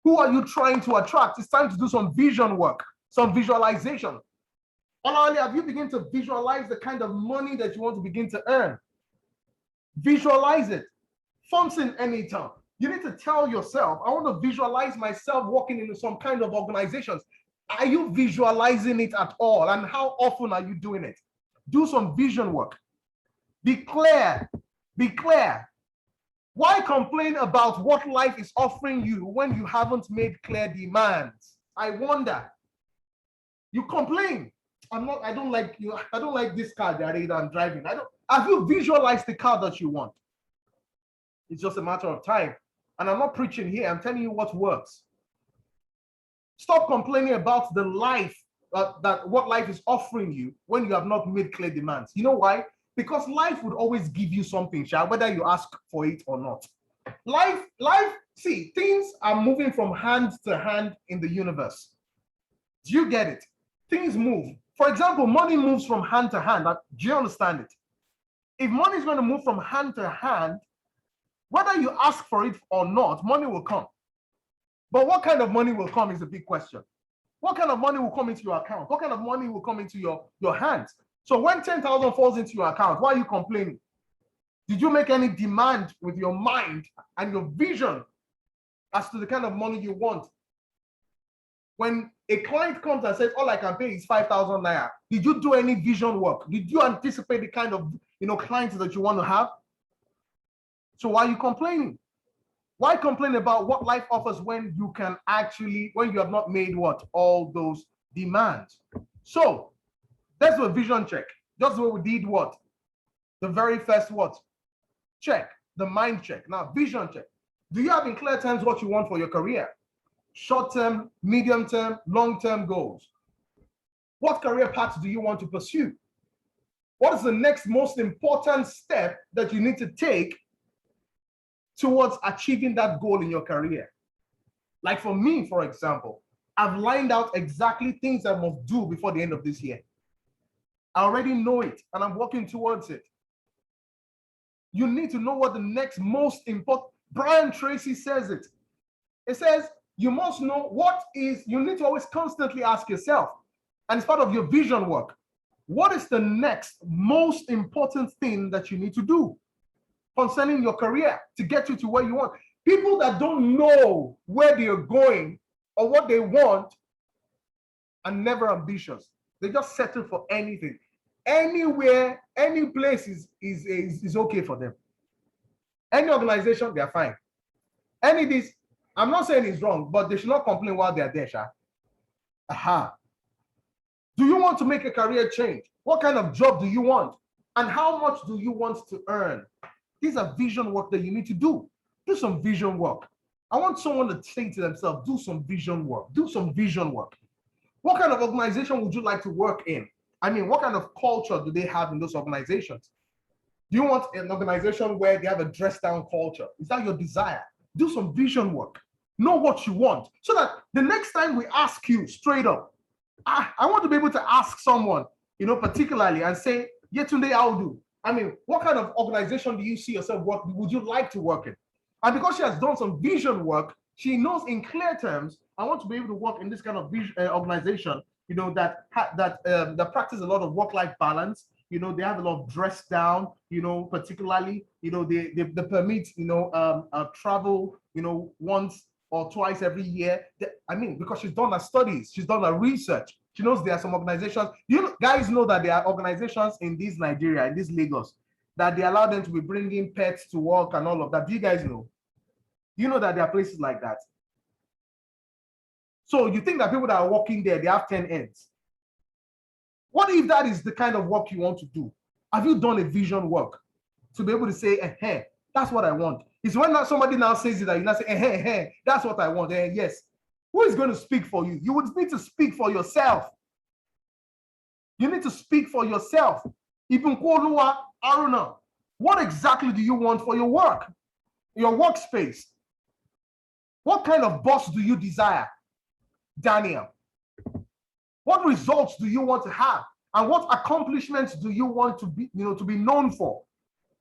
Who are you trying to attract? It's time to do some vision work, some visualization. Not only have you begun to visualize the kind of money that you want to begin to earn. Visualize it. Function anytime. You need to tell yourself, I want to visualize myself working in some kind of organizations. Are you visualizing it at all? And how often are you doing it? Do some vision work. Be clear. Be clear. Why complain about what life is offering you when you haven't made clear demands? I wonder. You complain. I don't like you. I don't like this car that I'm driving. Have you visualized the car that you want? It's just a matter of time. And I'm not preaching here. I'm telling you what works. Stop complaining about the life, what life is offering you when you have not made clear demands. You know why? Because life would always give you something, whether you ask for it or not. See, things are moving from hand to hand in the universe. Do you get it? Things move. For example, money moves from hand to hand. Do you understand it? If money is going to move from hand to hand, whether you ask for it or not, money will come. But what kind of money will come is a big question. What kind of money will come into your account? What kind of money will come into your hands? So when 10,000 falls into your account, why are you complaining? Did you make any demand with your mind and your vision as to the kind of money you want? When a client comes and says, all I can pay is 5,000 naira, did you do any vision work? Did you anticipate the kind of clients that you want to have? So why are you complaining? Why complain about what life offers when you have not made what? All those demands. So that's a vision check. Just what we did what? The very first what? Check, the mind check. Now, vision check. Do you have in clear terms what you want for your career? Short-term, medium-term, long-term goals. What career paths do you want to pursue? What is the next most important step that you need to take towards achieving that goal in your career? Like for me, for example, I've lined out exactly things I must do before the end of this year. I already know it and I'm working towards it. You need to know what the next most important, Brian Tracy says it. It says, you must know you need to always constantly ask yourself, and it's part of your vision work. What is the next most important thing that you need to do concerning your career to get you to where you want? People that don't know where they're going or what they want are never ambitious. They just settle for anything. Anywhere, any place is okay for them. Any organization, they're fine. Any this, I'm not saying it's wrong, but they should not complain while they're there, Sha. Aha. Do you want to make a career change? What kind of job do you want? And how much do you want to earn? These are vision work that you need to do. Do some vision work. I want someone to say to themselves, do some vision work. Do some vision work. What kind of organization would you like to work in? I mean, what kind of culture do they have in those organizations? Do you want an organization where they have a dress down culture? Is that your desire? Do some vision work. Know what you want so that the next time we ask you straight up, I want to be able to ask someone, particularly and say, Yetunde, I'll do. I mean, what kind of organization do you see yourself would you like to work in? And because she has done some vision work, she knows in clear terms, I want to be able to work in this kind of organization, that practice a lot of work-life balance. They have a lot of dress down, particularly, they permit, travel, once or twice every year. I mean, because she's done her studies, she's done her research. She knows there are some organizations. You guys know that there are organizations in this Nigeria, in this Lagos, that they allow them to be bringing pets to work and all of that. Do you guys know? You know that there are places like that. So you think that people that are working there, they have 10 ends. What if that is the kind of work you want to do? Have you done a vision work to be able to say, that's what I want? It's when somebody now says it that you now say, that's what I want. Yes. Who is going to speak for you? You would need to speak for yourself. You need to speak for yourself. Even Aruna, what exactly do you want for your work, your workspace? What kind of boss do you desire, Daniel? What results do you want to have? And what accomplishments do you want to be, to be known for?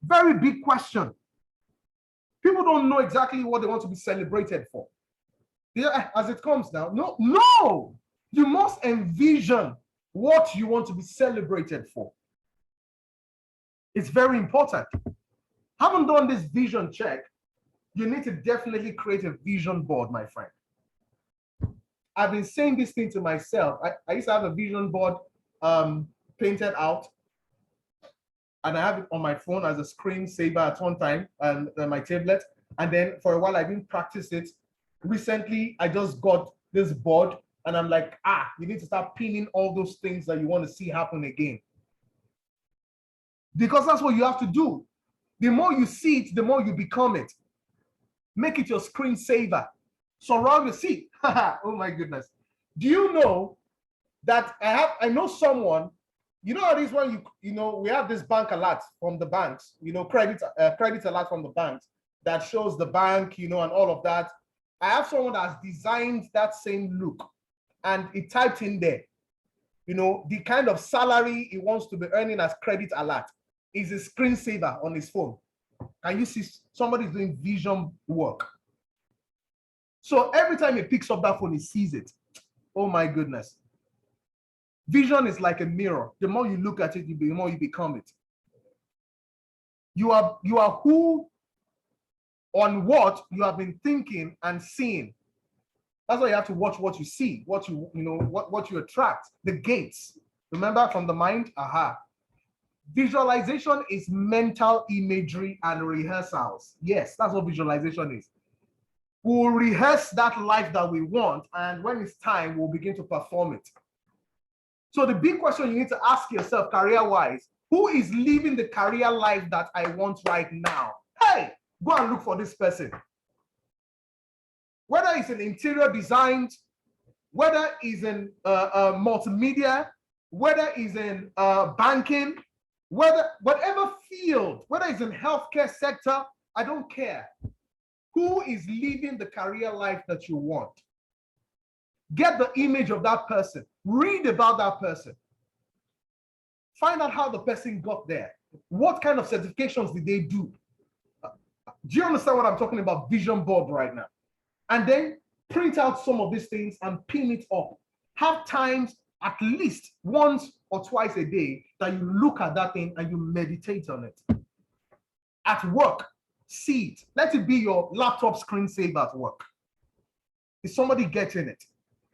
Very big question. People don't know exactly what they want to be celebrated for. Yeah, as it comes now. No. You must envision what you want to be celebrated for. It's very important. Haven't done this vision check, you need to definitely create a vision board, my friend. I've been saying this thing to myself. I used to have a vision board painted out, and I have it on my phone as a screensaver at one time, and my tablet. And then for a while, I didn't practice it. Recently, I just got this board, and I'm like, you need to start pinning all those things that you want to see happen again. Because that's what you have to do. The more you see it, the more you become it. Make it your screensaver. Surround your seat. Oh my goodness. Do you know that I know someone, how it is when we have this bank alert from the banks, credit alert from the banks that shows the bank, and all of that. I have someone that has designed that same look, and it typed in there, the kind of salary he wants to be earning as credit alert is a screensaver on his phone. And you see somebody's doing vision work. So every time he picks up that phone, he sees it. Oh my goodness. Vision is like a mirror. The more you look at it, the more you become it. You are who on what you have been thinking and seeing. That's why you have to watch what you see, what you attract, the gates. Remember, from the mind, Visualization is mental imagery and rehearsals. Yes, that's what visualization is. We'll rehearse that life that we want, and when it's time, we'll begin to perform it. So the big question you need to ask yourself career-wise, who is living the career life that I want right now? Hey, go and look for this person. Whether it's in interior design, whether it's in multimedia, whether it's in banking, whatever field, whether it's in healthcare sector, I don't care. Who is living the career life that you want? Get the image of that person. Read about that person. Find out how the person got there. What kind of certifications did they do? Do you understand what I'm talking about? Vision board right now. And then print out some of these things and pin it up. Have times at least once or twice a day that you look at that thing and you meditate on it. At work, see it. Let it be your laptop screensaver at work. Is somebody getting it?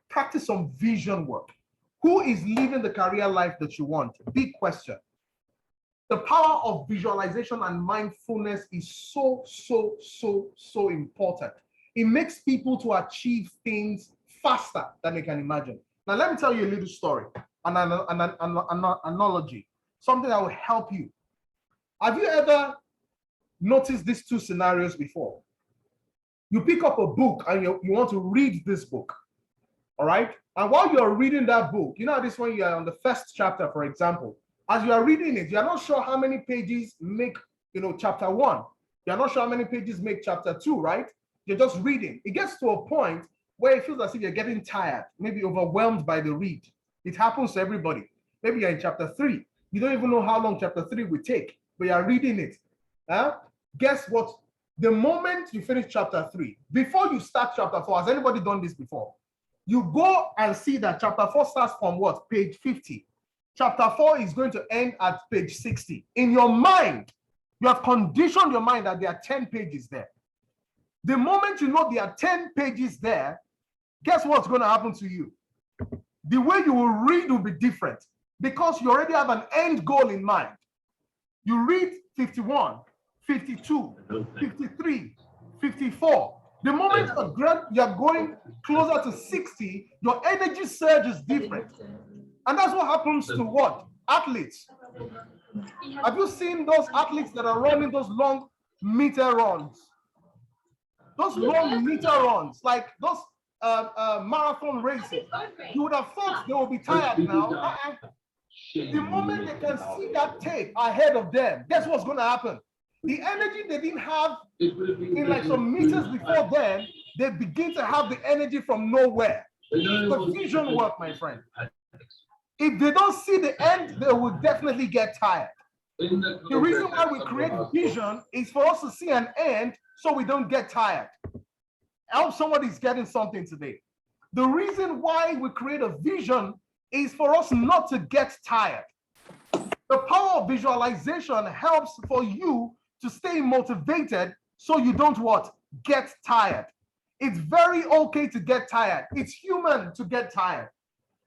Practice some vision work. Who is living the career life that you want? Big question. The power of visualization and mindfulness is so important. It makes people to achieve things faster than they can imagine. Now, let me tell you a little story, an analogy, something that will help you. Have you ever noticed these two scenarios before? You pick up a book and you want to read this book, all right? And while you're reading that book, you know this one, you are on the first chapter, for example. As you are reading it, you're not sure how many pages make, chapter 1. You're not sure how many pages make chapter 2, right? You're just reading. It gets to a point where it feels as if you're getting tired, maybe overwhelmed by the read. It happens to everybody. Maybe you're in chapter 3. You don't even know how long chapter 3 will take, but you're reading it. Guess what? The moment you finish chapter 3, before you start chapter 4, has anybody done this before? You go and see that chapter 4 starts from what? Page 50. Chapter 4 is going to end at page 60. In your mind, you have conditioned your mind that there are 10 pages there. The moment you know there are 10 pages there, guess what's going to happen to you? The way you will read will be different because you already have an end goal in mind. You read 51, 52, 53, 54. The moment you're going closer to 60, your energy surge is different. And that's what happens to what? Athletes. Have you seen those athletes that are running those long meter runs? Those long meter runs, like those marathon races. You would have thought they will be tired now. The moment they can see that tape ahead of them, guess what's going to happen? The energy they didn't have in like some meters before then, they begin to have the energy from nowhere. It's the vision work, my friend. If they don't see the end, they will definitely get tired. The reason why we create vision is for us to see an end so we don't get tired. I hope somebody's getting something today. The reason why we create a vision is for us not to get tired. The power of visualization helps for you to stay motivated so you don't what? Get tired. It's very okay to get tired. It's human to get tired.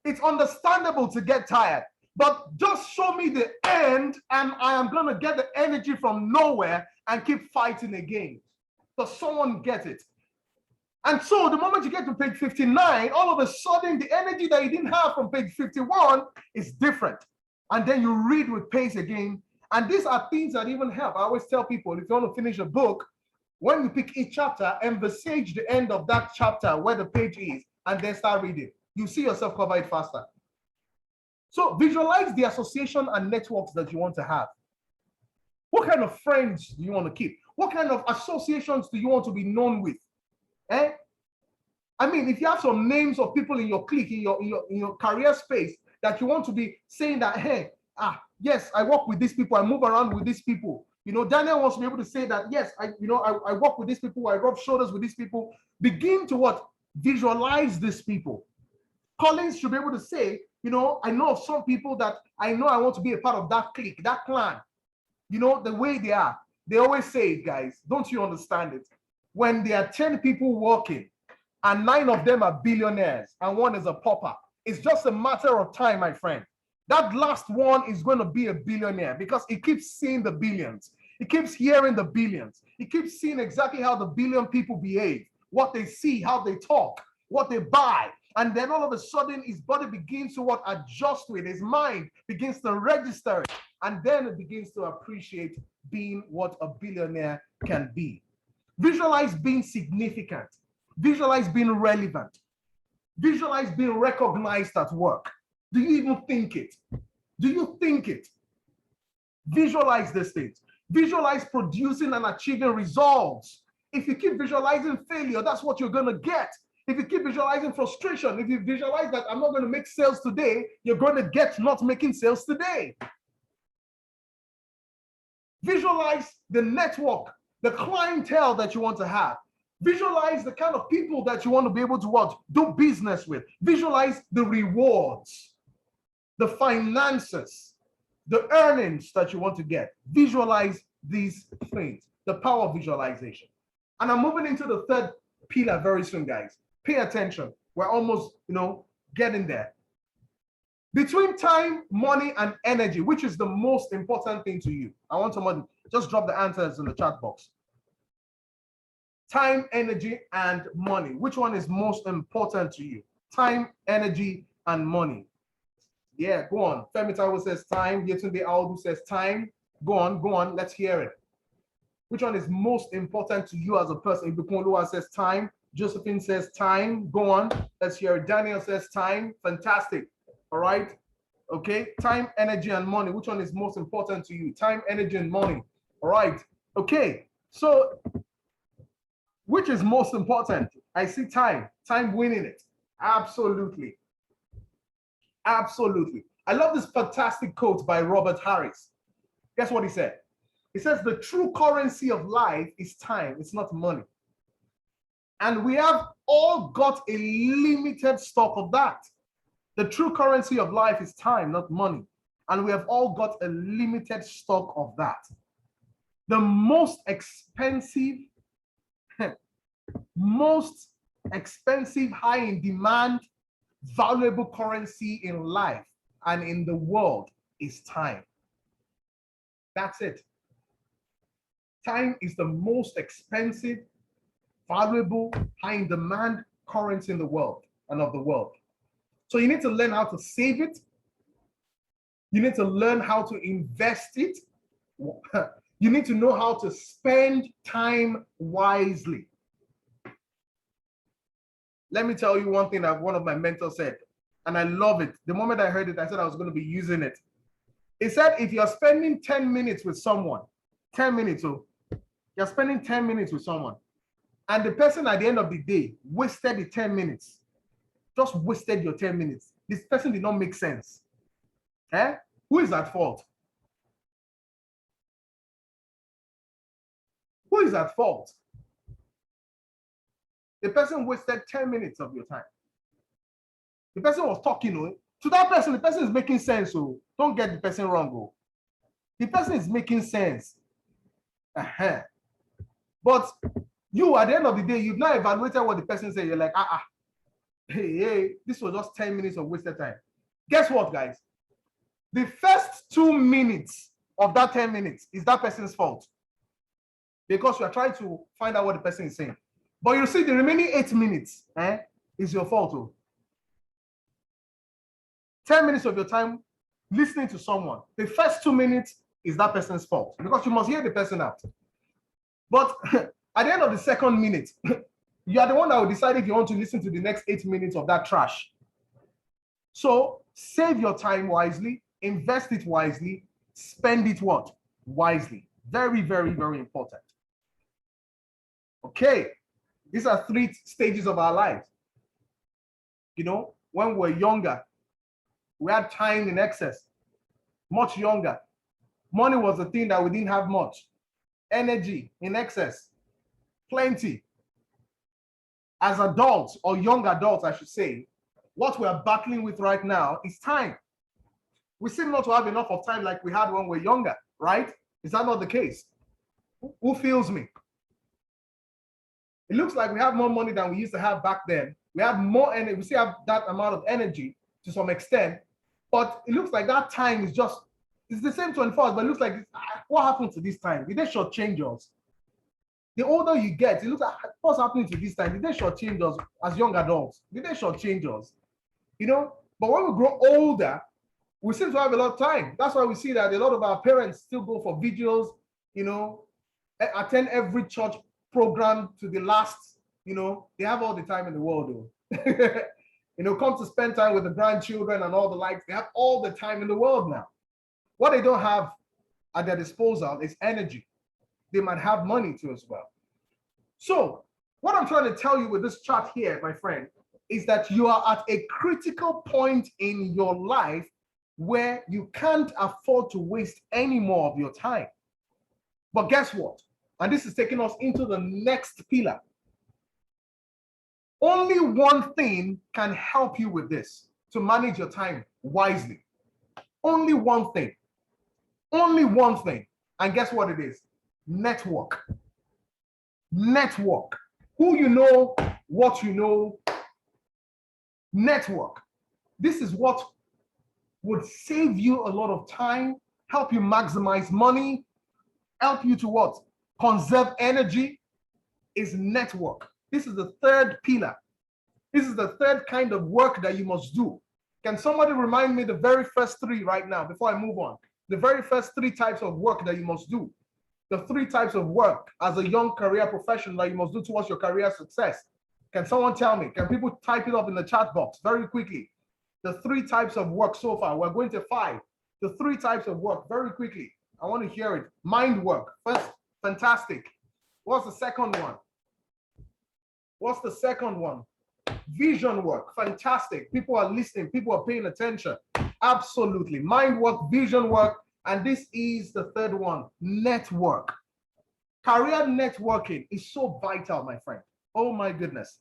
It's understandable to get tired, but just show me the end and I am going to get the energy from nowhere and keep fighting again. Does someone get it? And so the moment you get to page 59, all of a sudden the energy that you didn't have from page 51 is different. And then you read with pace again. And these are things that even help. I always tell people, if you want to finish a book, when you pick each chapter, envisage the end of that chapter where the page is, and then start reading. You see yourself cover it faster. So visualize the association and networks that you want to have. What kind of friends do you want to keep? What kind of associations do you want to be known with? I mean, if you have some names of people in your clique, in your career space that you want to be saying that, hey, yes, I work with these people, I move around with these people. Daniel wants to be able to say that, yes, I work with these people, I rub shoulders with these people. Begin to what? Visualize these people. Collins should be able to say, I know of some people that I know I want to be a part of that clique, that clan. The way they are. They always say it, guys. Don't you understand it? When there are 10 people working and 9 of them are billionaires and 1 is a pauper, it's just a matter of time, my friend. That last one is going to be a billionaire because he keeps seeing the billions. He keeps hearing the billions. He keeps seeing exactly how the billion people behave, what they see, how they talk, what they buy. And then all of a sudden, his body begins to what? Adjust to it. His mind begins to register it. And then it begins to appreciate being what a billionaire can be. Visualize being significant. Visualize being relevant. Visualize being recognized at work. Do you even think it? Do you think it? Visualize these things. Visualize producing and achieving results. If you keep visualizing failure, that's what you're going to get. If you keep visualizing frustration, if you visualize that I'm not going to make sales today, you're going to get not making sales today. Visualize the network, the clientele that you want to have. Visualize the kind of people that you want to be able to what? Do business with. Visualize the rewards. the finances, the earnings that you want to get. Visualize these things, the power of visualization. And I'm moving into the third pillar very soon, guys. Pay attention. We're almost, getting there. Between time, money, and energy, which is the most important thing to you? I want somebody, just drop the answers in the chat box. Time, energy, and money. Which one is most important to you? Time, energy, and money. Yeah, go on. Femi Taiwo says time. Yetunde Audu says time. Go on. Let's hear it. Which one is most important to you as a person? Ibukunlua says time. Josephine says time. Go on. Let's hear it. Daniel says time. Fantastic. All right. Okay. Time, energy, and money. Which one is most important to you? Time, energy, and money. All right. Okay. So, which is most important? I see time. Time winning it. Absolutely. Absolutely. I love this fantastic quote by Robert Harris. Guess what he said? He says the true currency of life is time. It's not money. And we have all got a limited stock of that. The true currency of life is time, not money. And we have all got a limited stock of that. The most expensive, high in demand, valuable currency in life and in the world is time. That's it. Time is the most expensive, valuable, high in demand currency in the world and of the world. So you need to learn how to save it. You need to learn how to invest it. You need to know how to spend time wisely. Let me tell you one thing that one of my mentors said, and I love it. The moment I heard it, I said I was going to be using it. He said, if you're spending 10 minutes with someone, 10 minutes, so you're spending 10 minutes with someone, and the person at the end of the day wasted the 10 minutes, just wasted your 10 minutes. This person did not make sense. Who is at fault? Who is at fault? The person wasted 10 minutes of your time. The person was talking to that person. The person is making sense. So don't get the person wrong. The person is making sense. But you, at the end of the day, you've not evaluated what the person said. You're like, hey, this was just 10 minutes of wasted time. Guess what, guys? The first 2 minutes of that 10 minutes is that person's fault, because you are trying to find out what the person is saying. But you see, the remaining 8 minutes is your fault. 10 minutes of your time listening to someone, the first 2 minutes is that person's fault, because you must hear the person out. But at the end of the second minute, you are the one that will decide if you want to listen to the next 8 minutes of that trash. So save your time wisely, invest it wisely, spend it what? Wisely. Very, very, very important. Okay. These are 3 stages of our lives. When we're younger, we had time in excess, much younger. Money was the thing that we didn't have much. Energy in excess, plenty. As adults, or young adults, I should say, what we are battling with right now is time. We seem not to have enough of time like we had when we were younger, right? Is that not the case? Who feels me? It looks like we have more money than we used to have back then. We have more energy. We still have that amount of energy to some extent, but it looks like that time is just, it's the same 24 hours, but it looks like, what happened to this time? Did they shortchange us? The older you get, it looks like, what's happening to this time? Did they shortchange us as young adults? Did they shortchange us? But when we grow older, we seem to have a lot of time. That's why we see that a lot of our parents still go for videos, attend every church program to the last, they have all the time in the world, though. Come to spend time with the grandchildren and all the likes. They have all the time in the world now. What they don't have at their disposal is energy. They might have money too as well. So what I'm trying to tell you with this chart here, my friend, is that you are at a critical point in your life where you can't afford to waste any more of your time. But guess what? And this is taking us into the next pillar. Only one thing can help you with this, to manage your time wisely. Only one thing. Only one thing. And guess what it is? Network. Network. Who you know, what you know. Network. This is what would save you a lot of time, help you maximize money, help you to what? Conserve energy, is network. This is the third pillar. This is the third kind of work that you must do. Can somebody remind me the very first three right now before I move on? The very first three types of work that you must do. The three types of work as a young career professional that you must do towards your career success. Can someone tell me? Can people type it up in the chat box very quickly? The three types of work so far. We're going to 5. The 3 types of work very quickly. I want to hear it. Mind work. First, fantastic. What's the second one? What's the second one? Vision work. Fantastic. People are listening. People are paying attention. Absolutely. Mind work, vision work. And this is the third one, network. Career networking is so vital, my friend. Oh my goodness.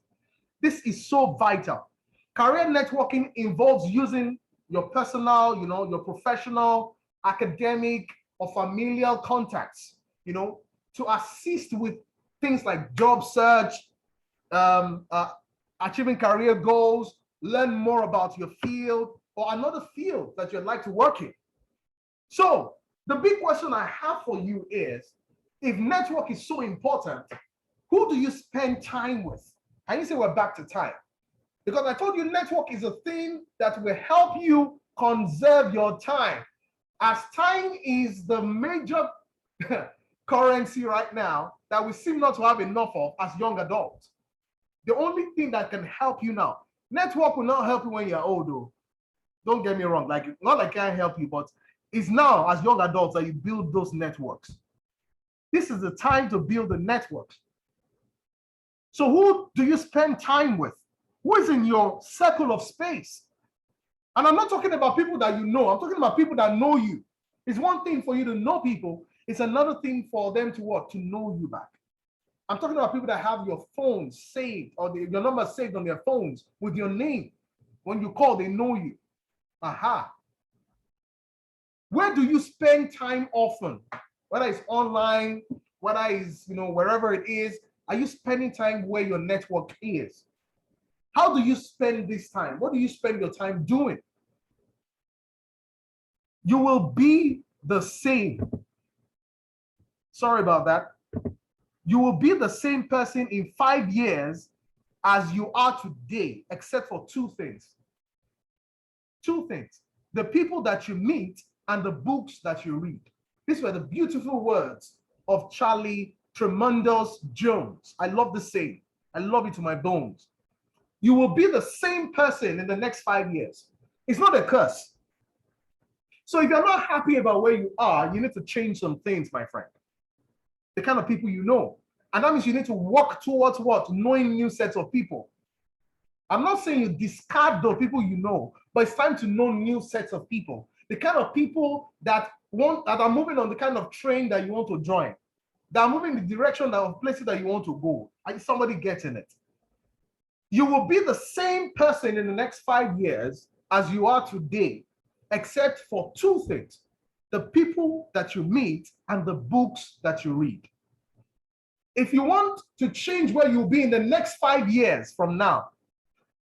This is so vital. Career networking involves using your personal, your professional, academic, or familial contacts, to assist with things like job search, achieving career goals, learn more about your field or another field that you'd like to work in. So the big question I have for you is, if network is so important, who do you spend time with? And you say we're back to time. Because I told you network is a thing that will help you conserve your time. As time is the major currency right now that we seem not to have enough of as young adults. The only thing that can help you now, network will not help you when you're old though. Don't get me wrong, not like I can't help you, but it's now as young adults that you build those networks. This is the time to build the networks. So who do you spend time with? Who is in your circle of space? And I'm not talking about people that you know. I'm talking about people that know you. It's one thing for you to know people. It's another thing for them to what? To know you back. I'm talking about people that have your phone saved or your number saved on their phones with your name. When you call, they know you. Aha. Where do you spend time often? Whether it's online, whether it's, wherever it is, are you spending time where your network is? How do you spend this time? What do you spend your time doing? You will be the same. Sorry about that. You will be the same person in 5 years as you are today, except for 2 things. 2 things. The people that you meet and the books that you read. These were the beautiful words of Charlie Tremendous Jones. I love this saying. I love it to my bones. You will be the same person in the next 5 years. It's not a curse. So if you're not happy about where you are, you need to change some things, my friend. The kind of people you know. And that means you need to work towards what? Knowing new sets of people. I'm not saying you discard the people you know, but it's time to know new sets of people. The kind of people that are moving on the kind of train that you want to join. That are moving in the direction of places that you want to go. And somebody getting it. You will be the same person in the next 5 years as you are today, except for 2 things: the people that you meet and the books that you read. If you want to change where you'll be in the next 5 years from now,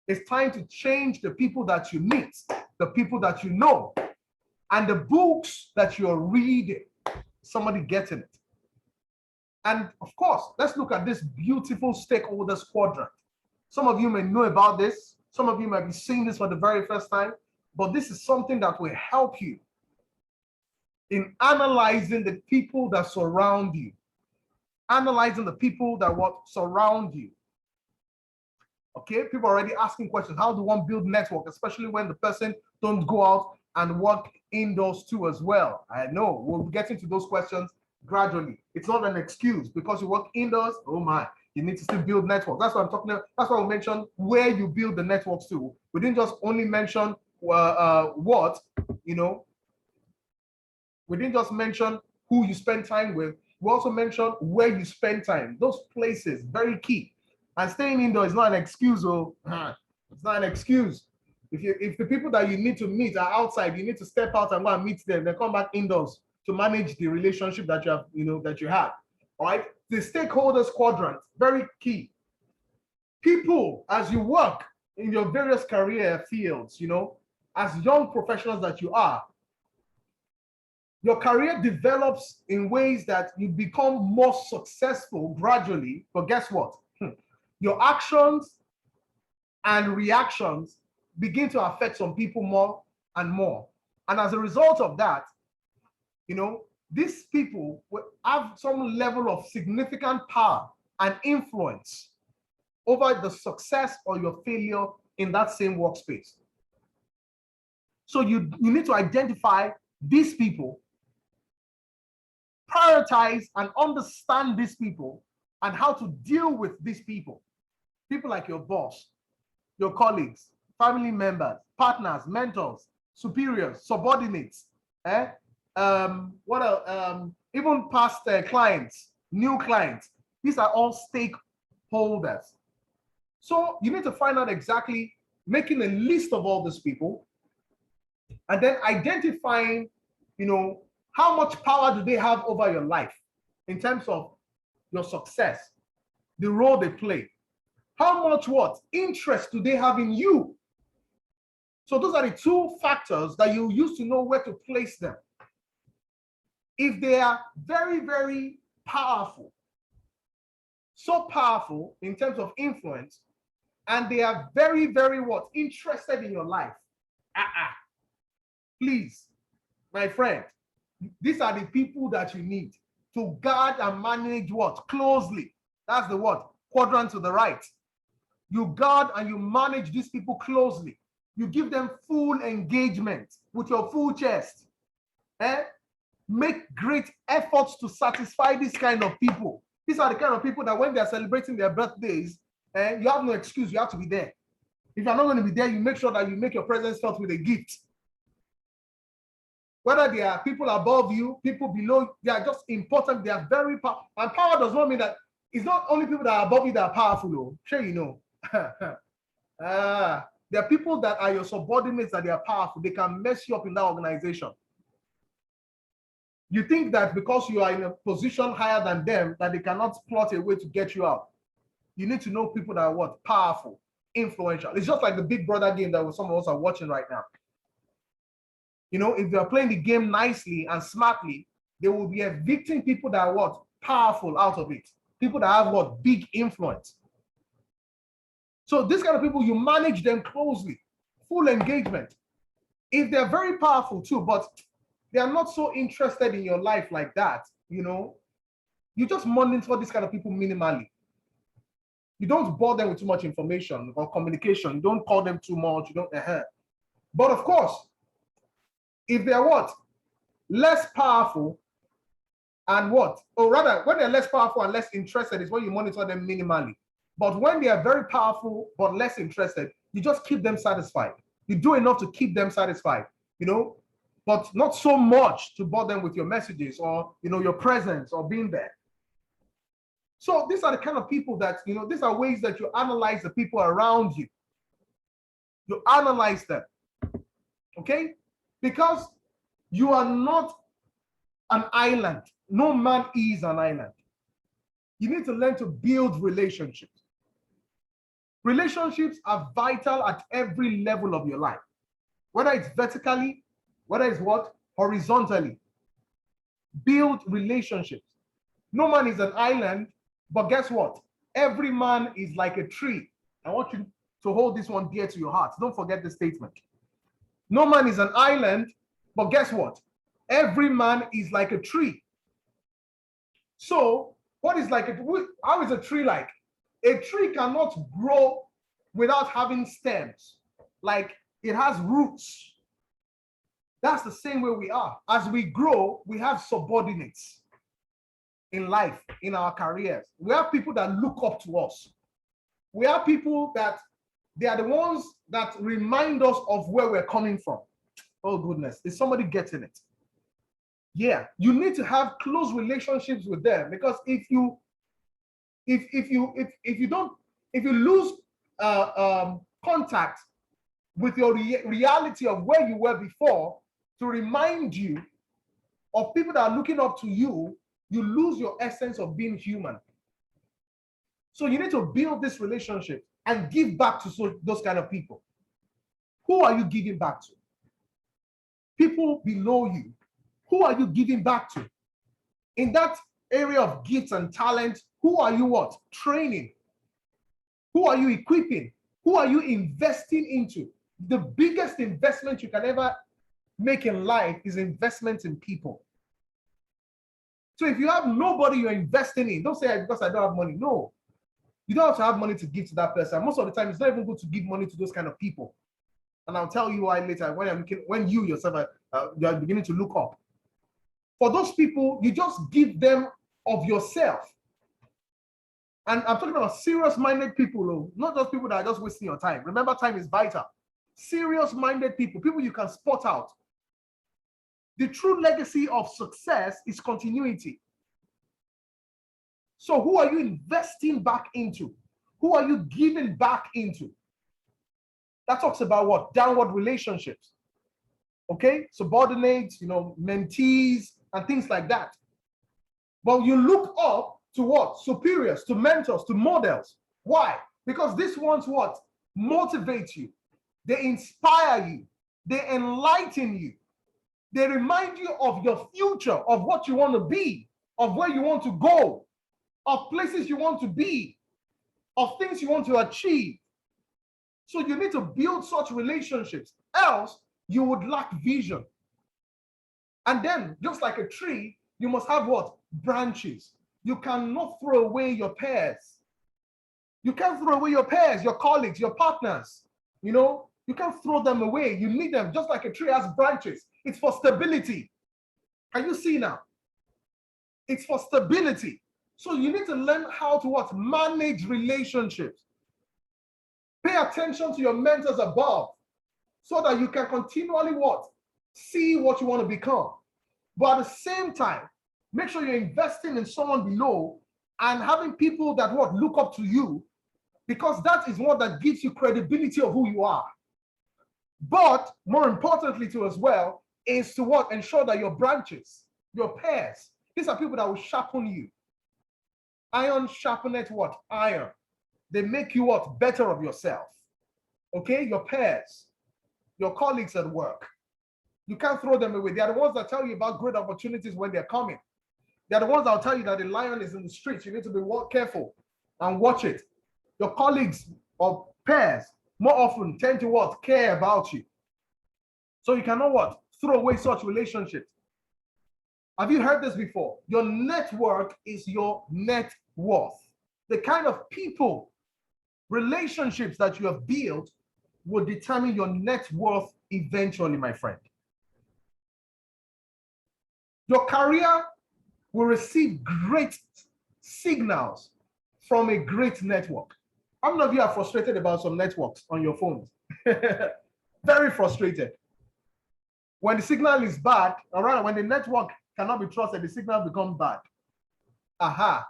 it's time to change the people that you meet, the people that you know, and the books that you're reading. Somebody getting it. And of course, let's look at this beautiful stakeholders quadrant. Some of you may know about this. Some of you might be seeing this for the very first time, but this is something that will help you in analyzing the people that surround you. Analyzing the people that surround you. Okay, people are already asking questions. How do one build network, especially when the person don't go out and work indoors too as well? I know we'll be getting to those questions gradually. It's not an excuse because you work indoors. Oh my, you need to still build network. That's what I'm talking about. That's why we mentioned where you build the networks to. We didn't just only mention what, we didn't just mention who you spend time with. We also mentioned where you spend time. Those places, very key. And staying indoors is not an excuse. It's not an excuse. If the people that you need to meet are outside, you need to step out and go and meet them. Then come back indoors to manage the relationship that you have, that you have. All right. The stakeholders quadrant, very key. People, as you work in your various career fields, as young professionals that you are, your career develops in ways that you become more successful gradually. But guess what? Your actions and reactions begin to affect some people more and more. And as a result of that, these people will have some level of significant power and influence over the success or your failure in that same workspace. So you need to identify these people, prioritize and understand these people, and how to deal with these people. People like your boss, your colleagues, family members, partners, mentors, superiors, subordinates, what else? Even past clients, new clients. These are all stakeholders. So you need to find out exactly, making a list of all these people, and then identifying, how much power do they have over your life in terms of your success, the role they play. How much interest do they have in you? So those are the two factors that you use to know where to place them. If they are very, very powerful, so powerful in terms of influence, and they are very, very interested in your life, please, my friend, these are the people that you need to guard and manage closely. That's the quadrant to the right. You guard and you manage these people closely. You give them full engagement with your full chest. Make great efforts to satisfy this kind of people. These are the kind of people that when they're celebrating their birthdays, you have no excuse, you have to be there. If you're not going to be there, you make sure that you make your presence felt with a gift. Whether they are people above you, people below, they are just important. They are very powerful. And power does not mean that it's not only people that are above you that are powerful. Sure, there are people that are your subordinates that they are powerful. They can mess you up in that organization. You think that because you are in a position higher than them, that they cannot plot a way to get you out. You need to know people that are powerful, influential. It's just like the Big Brother game that some of us are watching right now. If they're playing the game nicely and smartly, they will be evicting people that are powerful out of it. People that have big influence. So these kind of people, you manage them closely, full engagement. If they're very powerful too, but they are not so interested in your life like that, you just monitor these kind of people minimally. You don't bore them with too much information or communication. You don't call them too much. You don't. But of course, if they're less powerful and or rather, when they're less powerful and less interested is when you monitor them minimally. But when they are very powerful but less interested, you just keep them satisfied. You do enough to keep them satisfied, but not so much to bore them with your messages or your presence or being there. So these are the kind of people that, these are ways that you analyze the people around you. You analyze them, okay? Because you are not an island. No man is an island. You need to learn to build relationships. Relationships are vital at every level of your life, whether it's vertically, whether it's horizontally. Build relationships. No man is an island, but guess what? Every man is like a tree. I want you to hold this one dear to your heart. Don't forget the statement. No man is an island, but guess what? Every man is like a tree. So how is a tree like? A tree cannot grow without having stems. Like it has roots. That's the same way we are. As we grow, we have subordinates in life, in our careers. We have people that look up to us. We have people that they are the ones that remind us of where we're coming from. Oh goodness, is somebody getting it? Yeah, you need to have close relationships with them, because if you lose contact with your reality of where you were before to remind you of people that are looking up to you, you lose your essence of being human. So you need to build this relationship and give back to those kind of people. Who are you giving back to? People below you. Who are you giving back to? In that area of gifts and talent, who are you what? Training. Who are you equipping? Who are you investing into? The biggest investment you can ever make in life is investment in people. So if you have nobody you're investing in, don't say because I don't have money. No, you don't have to have money to give to that person. Most of the time, it's not even good to give money to those kind of people. And I'll tell you why later when you yourself are beginning to look up. For those people, you just give them of yourself. And I'm talking about serious-minded people, not just people that are just wasting your time. Remember, time is vital. Serious-minded people you can spot out. The true legacy of success is continuity. So who are you investing back into? Who are you giving back into? That talks about what? Downward relationships. Okay? Subordinates, mentees, and things like that. But you look up to what? Superiors, to mentors, to models. Why? Because these ones what? Motivate you. They inspire you. They enlighten you. They remind you of your future, of what you want to be, of where you want to go, of places you want to be, of things you want to achieve. So you need to build such relationships, else you would lack vision. And then, just like a tree, you must have what? Branches. You cannot throw away your peers. You can't throw away your peers, your colleagues, your partners. You can't throw them away. You need them, just like a tree has branches. It's for stability. Can you see now? It's for stability. So you need to learn how to what? Manage relationships. Pay attention to your mentors above so that you can continually what? See what you want to become. But at the same time, make sure you're investing in someone below and having people that what? Look up to you, because that is what that gives you credibility of who you are. But more importantly too as well is to what? Ensure that your branches, your pairs, these are people that will sharpen you. Iron sharpeneth what? Iron. They make you what? Better of yourself. Okay? Your pairs, your colleagues at work. You can't throw them away. They are the ones that tell you about great opportunities when they're coming. They are the ones that will tell you that the lion is in the streets. You need to be careful and watch it. Your colleagues or pairs more often tend to what? Care about you. So you cannot what? Throw away such relationships. Have you heard this before? Your network is your net worth. The kind of people, relationships that you have built will determine your net worth eventually, my friend. Your career will receive great signals from a great network. How many of you are frustrated about some networks on your phones? Very frustrated. When the signal is bad, or rather when the network cannot be trusted, the signal becomes bad. Aha.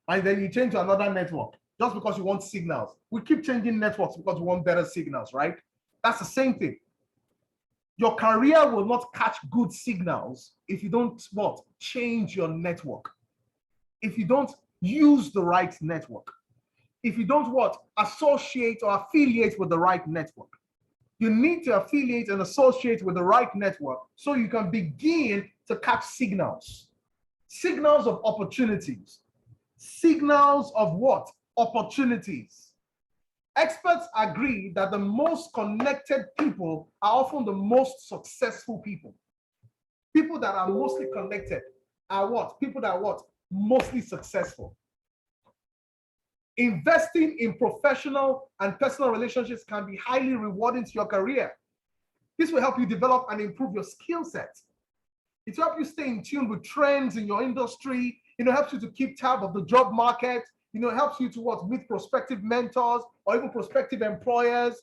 And then you change to another network just because you want signals. We keep changing networks because we want better signals, right? That's the same thing. Your career will not catch good signals if you don't what? Change your network. If you don't use the right network. If you don't what? Associate or affiliate with the right network. You need to affiliate and associate with the right network so you can begin to catch signals. Signals of opportunities. Signals of what? Opportunities. Experts agree that the most connected people are often the most successful people. People that are mostly connected are what? People that are what? Mostly successful. Investing in professional and personal relationships can be highly rewarding to your career. This will help you develop and improve your skill set. It will help you stay in tune with trends in your industry. Helps you to keep tab of the job market. Helps you to what? Meet prospective mentors or even prospective employers,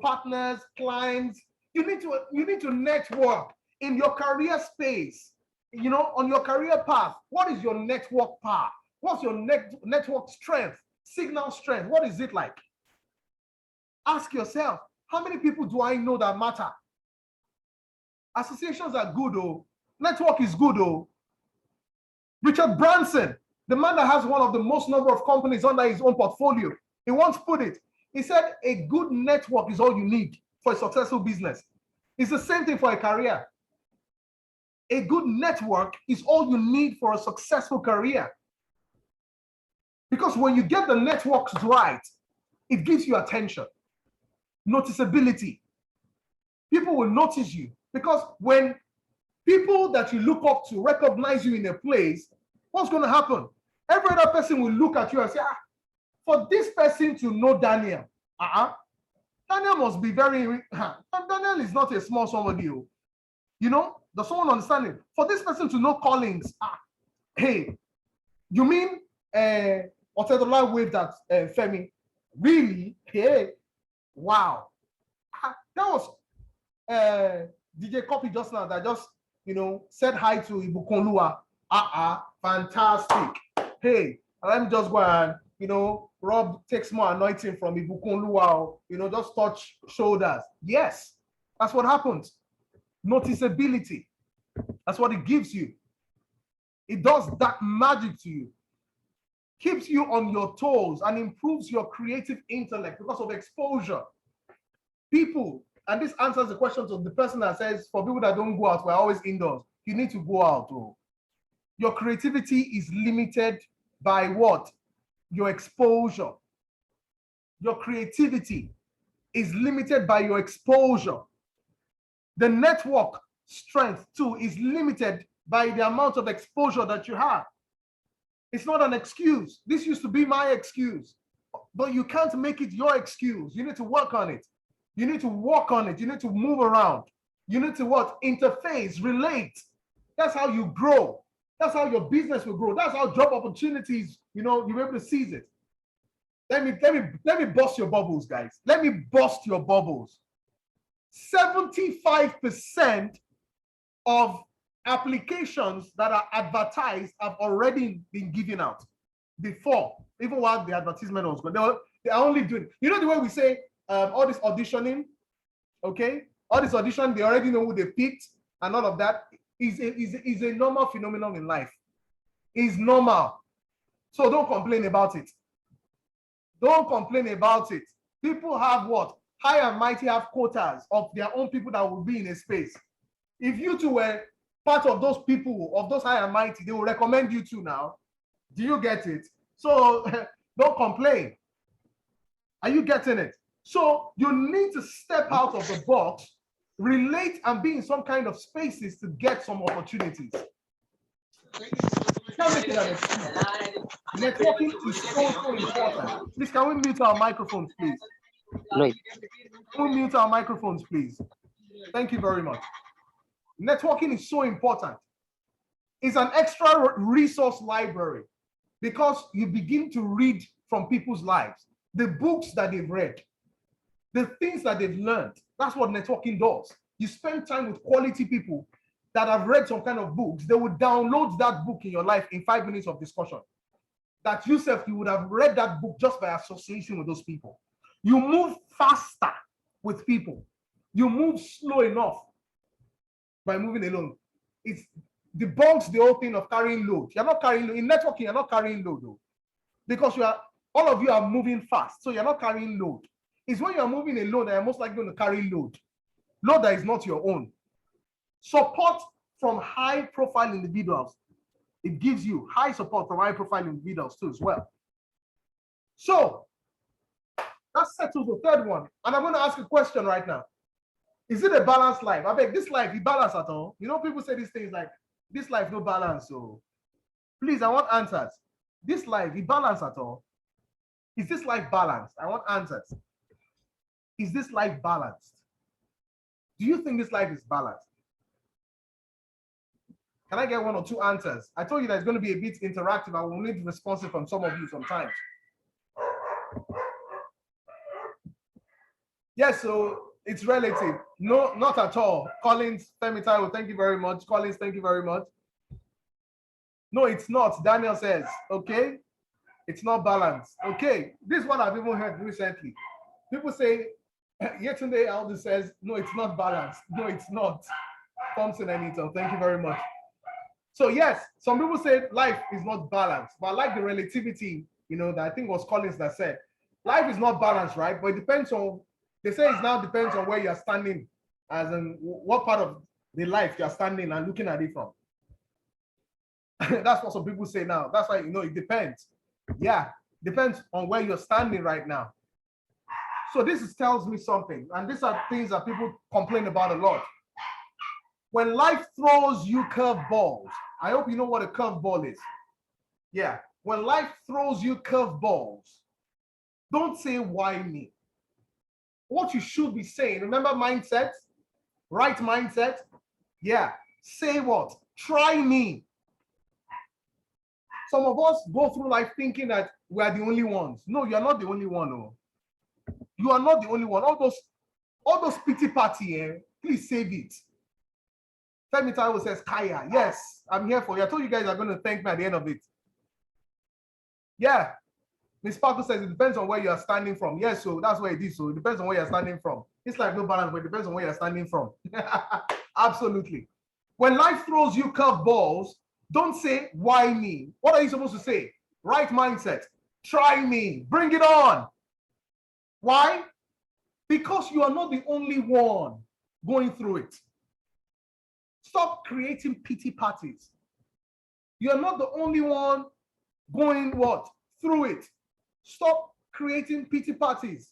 partners, clients. You need to network in your career space, on your career path. What is your network path? What's your network strength? Signal strength, what is it like? Ask yourself, How many people do I know that matter? Associations are good, oh. Network is good, oh. Richard Branson, the man that has one of the most number of companies under his own portfolio, he once put it. He said, a good network is all you need for a successful business. It's the same thing for a career. A good network is all you need for a successful career. Because when you get the networks right, it gives you attention, noticeability. People will notice you. Because when people that you look up to recognize you in a place, what's going to happen? Every other person will look at you and say, for this person to know Daniel, Daniel must be very, Daniel is not a small somebody. You know, does someone understand it? For this person to know Collins, hey, you mean Otedola waved at Femi? Really? Hey, wow. That was DJ Copy just now that just, you know, said hi to Ibukonlua. Fantastic. Hey, let me just go and, you know, Rob takes more anointing from Ibukonlua, you know, just touch shoulders. Yes, that's what happens. Noticeability. That's what it gives you. It does that magic to you. Keeps you on your toes and improves your creative intellect because of exposure. People, and this answers the question to the person that says, for people that don't go out, we're always indoors. You need to go out. Oh. Your creativity is limited by what? Your exposure. Your creativity is limited by your exposure. The network strength too is limited by the amount of exposure that you have. It's not an excuse. This used to be my excuse, but you can't make it your excuse. You need to work on it. You need to walk on it. You need to move around. You need to what? Interface, relate. That's how you grow. That's how your business will grow. That's how job opportunities, you know, you're able to seize it. Let me bust your bubbles, guys. Let me bust your bubbles. 75% of applications that are advertised have already been given out before, even while the advertisement was going. They are only doing, you know, the way we say all this auditioning, okay? All this audition, they already know who they picked and all of that is a normal phenomenon in life. It's normal. So don't complain about it. Don't complain about it. People have what? High and mighty have quotas of their own people that will be in a space. If you two were part of those people, of those high and mighty, they will recommend you to now. Do you get it? So don't complain. Are you getting it? So you need to step out of the box, relate and be in some kind of spaces to get some opportunities. Networking is so important. Please, can we mute our microphones, please? No. Can we mute our microphones, please? Thank you very much. Networking is so important. It's an extra resource library because you begin to read from people's lives, the books that they've read, the things that they've learned. That's what networking does. You spend time with quality people that have read some kind of books. They would download that book in your life in 5 minutes of discussion. That you would have read that book just by association with those people. You move faster with people. You move slow enough by moving alone. It debunks the whole thing of carrying load. You're not carrying load. In networking, you're not carrying load though. Because all of you are moving fast. So you're not carrying load. It's when you're moving alone that you're most likely going to carry load. Load that is not your own. Support from high profile individuals. It gives you high support from high profile individuals too as well. So that settles the third one. And I'm going to ask a question right now. Is it a balanced life? I beg, this life, you balance at all? You know, people say these things like, this life, no balance. So please, I want answers. This life, you balance at all? Is this life balanced? I want answers. Is this life balanced? Do you think this life is balanced? Can I get 1 or 2 answers? I told you that it's going to be a bit interactive. I will need responses from some of you sometimes. Yes, so it's relative. No, not at all. Collins, Femi Taiwo, thank you very much. Collins, thank you very much. No, it's not. Daniel says, okay, it's not balanced. Okay, this is what I've even heard recently. People say Yetunde Aldo says, no, it's not balanced. No, it's not. Thompson Anita, thank you very much. So yes, some people say life is not balanced, but I like the relativity, that I think was Collins that said, life is not balanced, right? But it depends on, they say it now depends on where you're standing, as in what part of the life you're standing and looking at it from. That's what some people say now. That's why, it depends. Yeah, depends on where you're standing right now. So this tells me something, and these are things that people complain about a lot. When life throws you curveballs, I hope you know what a curveball is. Yeah, when life throws you curveballs, don't say, why me? What you should be saying, remember mindset, right mindset? Yeah, say what? Try me. Some of us go through life thinking that we are the only ones. No, you're not the only one. No. You are not the only one. All those pity party, please save it. Femi Taiwo says, Kaya, yes, I'm here for you. I told you guys are going to thank me at the end of it. Yeah. Miss Sparkle says it depends on where you are standing from. Yes, so that's where it is. So it depends on where you're standing from. It's like no balance, but it depends on where you're standing from. Absolutely. When life throws you curveballs, don't say, why me? What are you supposed to say? Right mindset. Try me. Bring it on. Why? Because you are not the only one going through it. Stop creating pity parties. You're not the only one going what? Through it. Stop creating pity parties.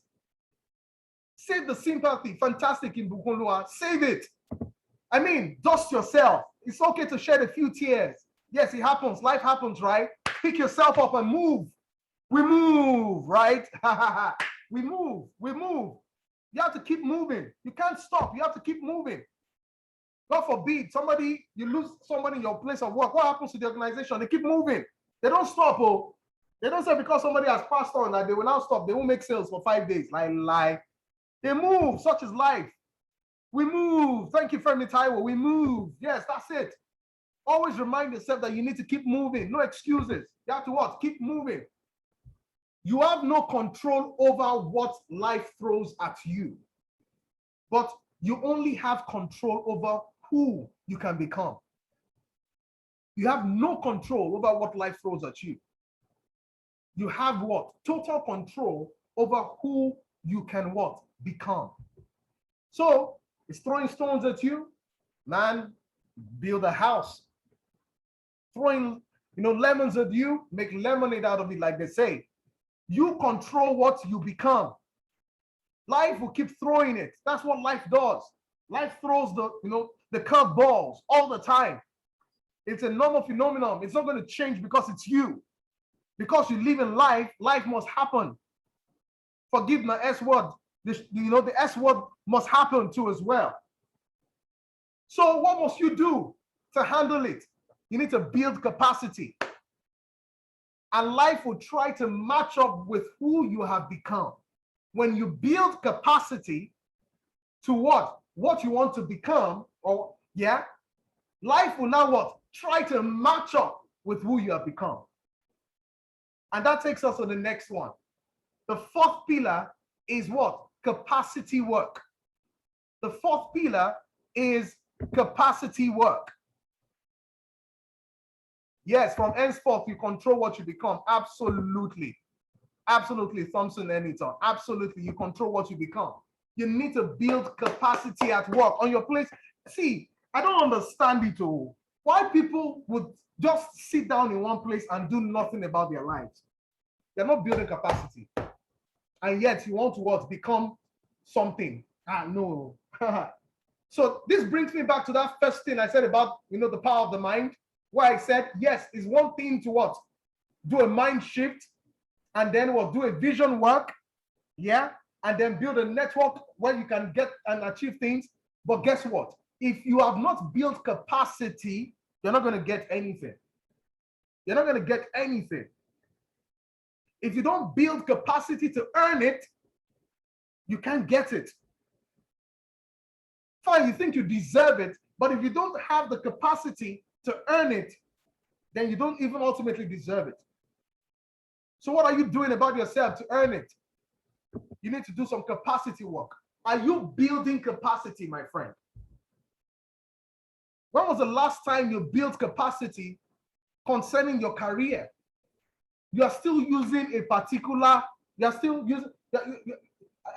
Save the sympathy. Fantastic in Bukunlua. Save it. I mean, dust yourself. It's okay to shed a few tears. Yes, it happens. Life happens, right? Pick yourself up and move. We move, right? We move. We move. You have to keep moving. You can't stop. You have to keep moving. God forbid, you lose somebody in your place of work. What happens to the organization? They keep moving. They don't stop. Oh, they don't say because somebody has passed on that they will now stop. They won't make sales for 5 days. Lie. They move. Such is life. We move. Thank you, Femi Taiwo. We move. Yes, that's it. Always remind yourself that you need to keep moving. No excuses. You have to what? Keep moving. You have no control over what life throws at you, but you only have control over who you can become. You have no control over what life throws at you. You have what? Total control over who you can what? Become. So it's throwing stones at you, man, build a house. Throwing, lemons at you, make lemonade out of it, like they say. You control what you become. Life will keep throwing it. That's what life does. Life throws the curveballs all the time. It's a normal phenomenon. It's not going to change because it's you. Because you live in life, life must happen. Forgive my S word. The S word must happen too as well. So what must you do to handle it? You need to build capacity. And life will try to match up with who you have become. When you build capacity to what you want to become, life will now what? Try to match up with who you have become. And that takes us to the next one. The fourth pillar is what? Capacity work. The fourth pillar is capacity work. Yes, from henceforth, you control what you become. Absolutely. Absolutely, Thompson Anytime. Absolutely, you control what you become. You need to build capacity at work on your place. See, I don't understand it all. Why people would just sit down in one place and do nothing about their lives. They're not building capacity. And yet you want to what? Become something. No. So this brings me back to that first thing I said about, the power of the mind, where I said, yes, it's one thing to what? Do a mind shift, and then what? Do a vision work, and then build a network where you can get and achieve things. But guess what? If you have not built capacity, you're not going to get anything. You're not going to get anything. If you don't build capacity to earn it, you can't get it. Fine, you think you deserve it, but if you don't have the capacity to earn it, then you don't even ultimately deserve it. So what are you doing about yourself to earn it? You need to do some capacity work. Are you building capacity, my friend? When was the last time you built capacity concerning your career? You are still using a particular, you are still using,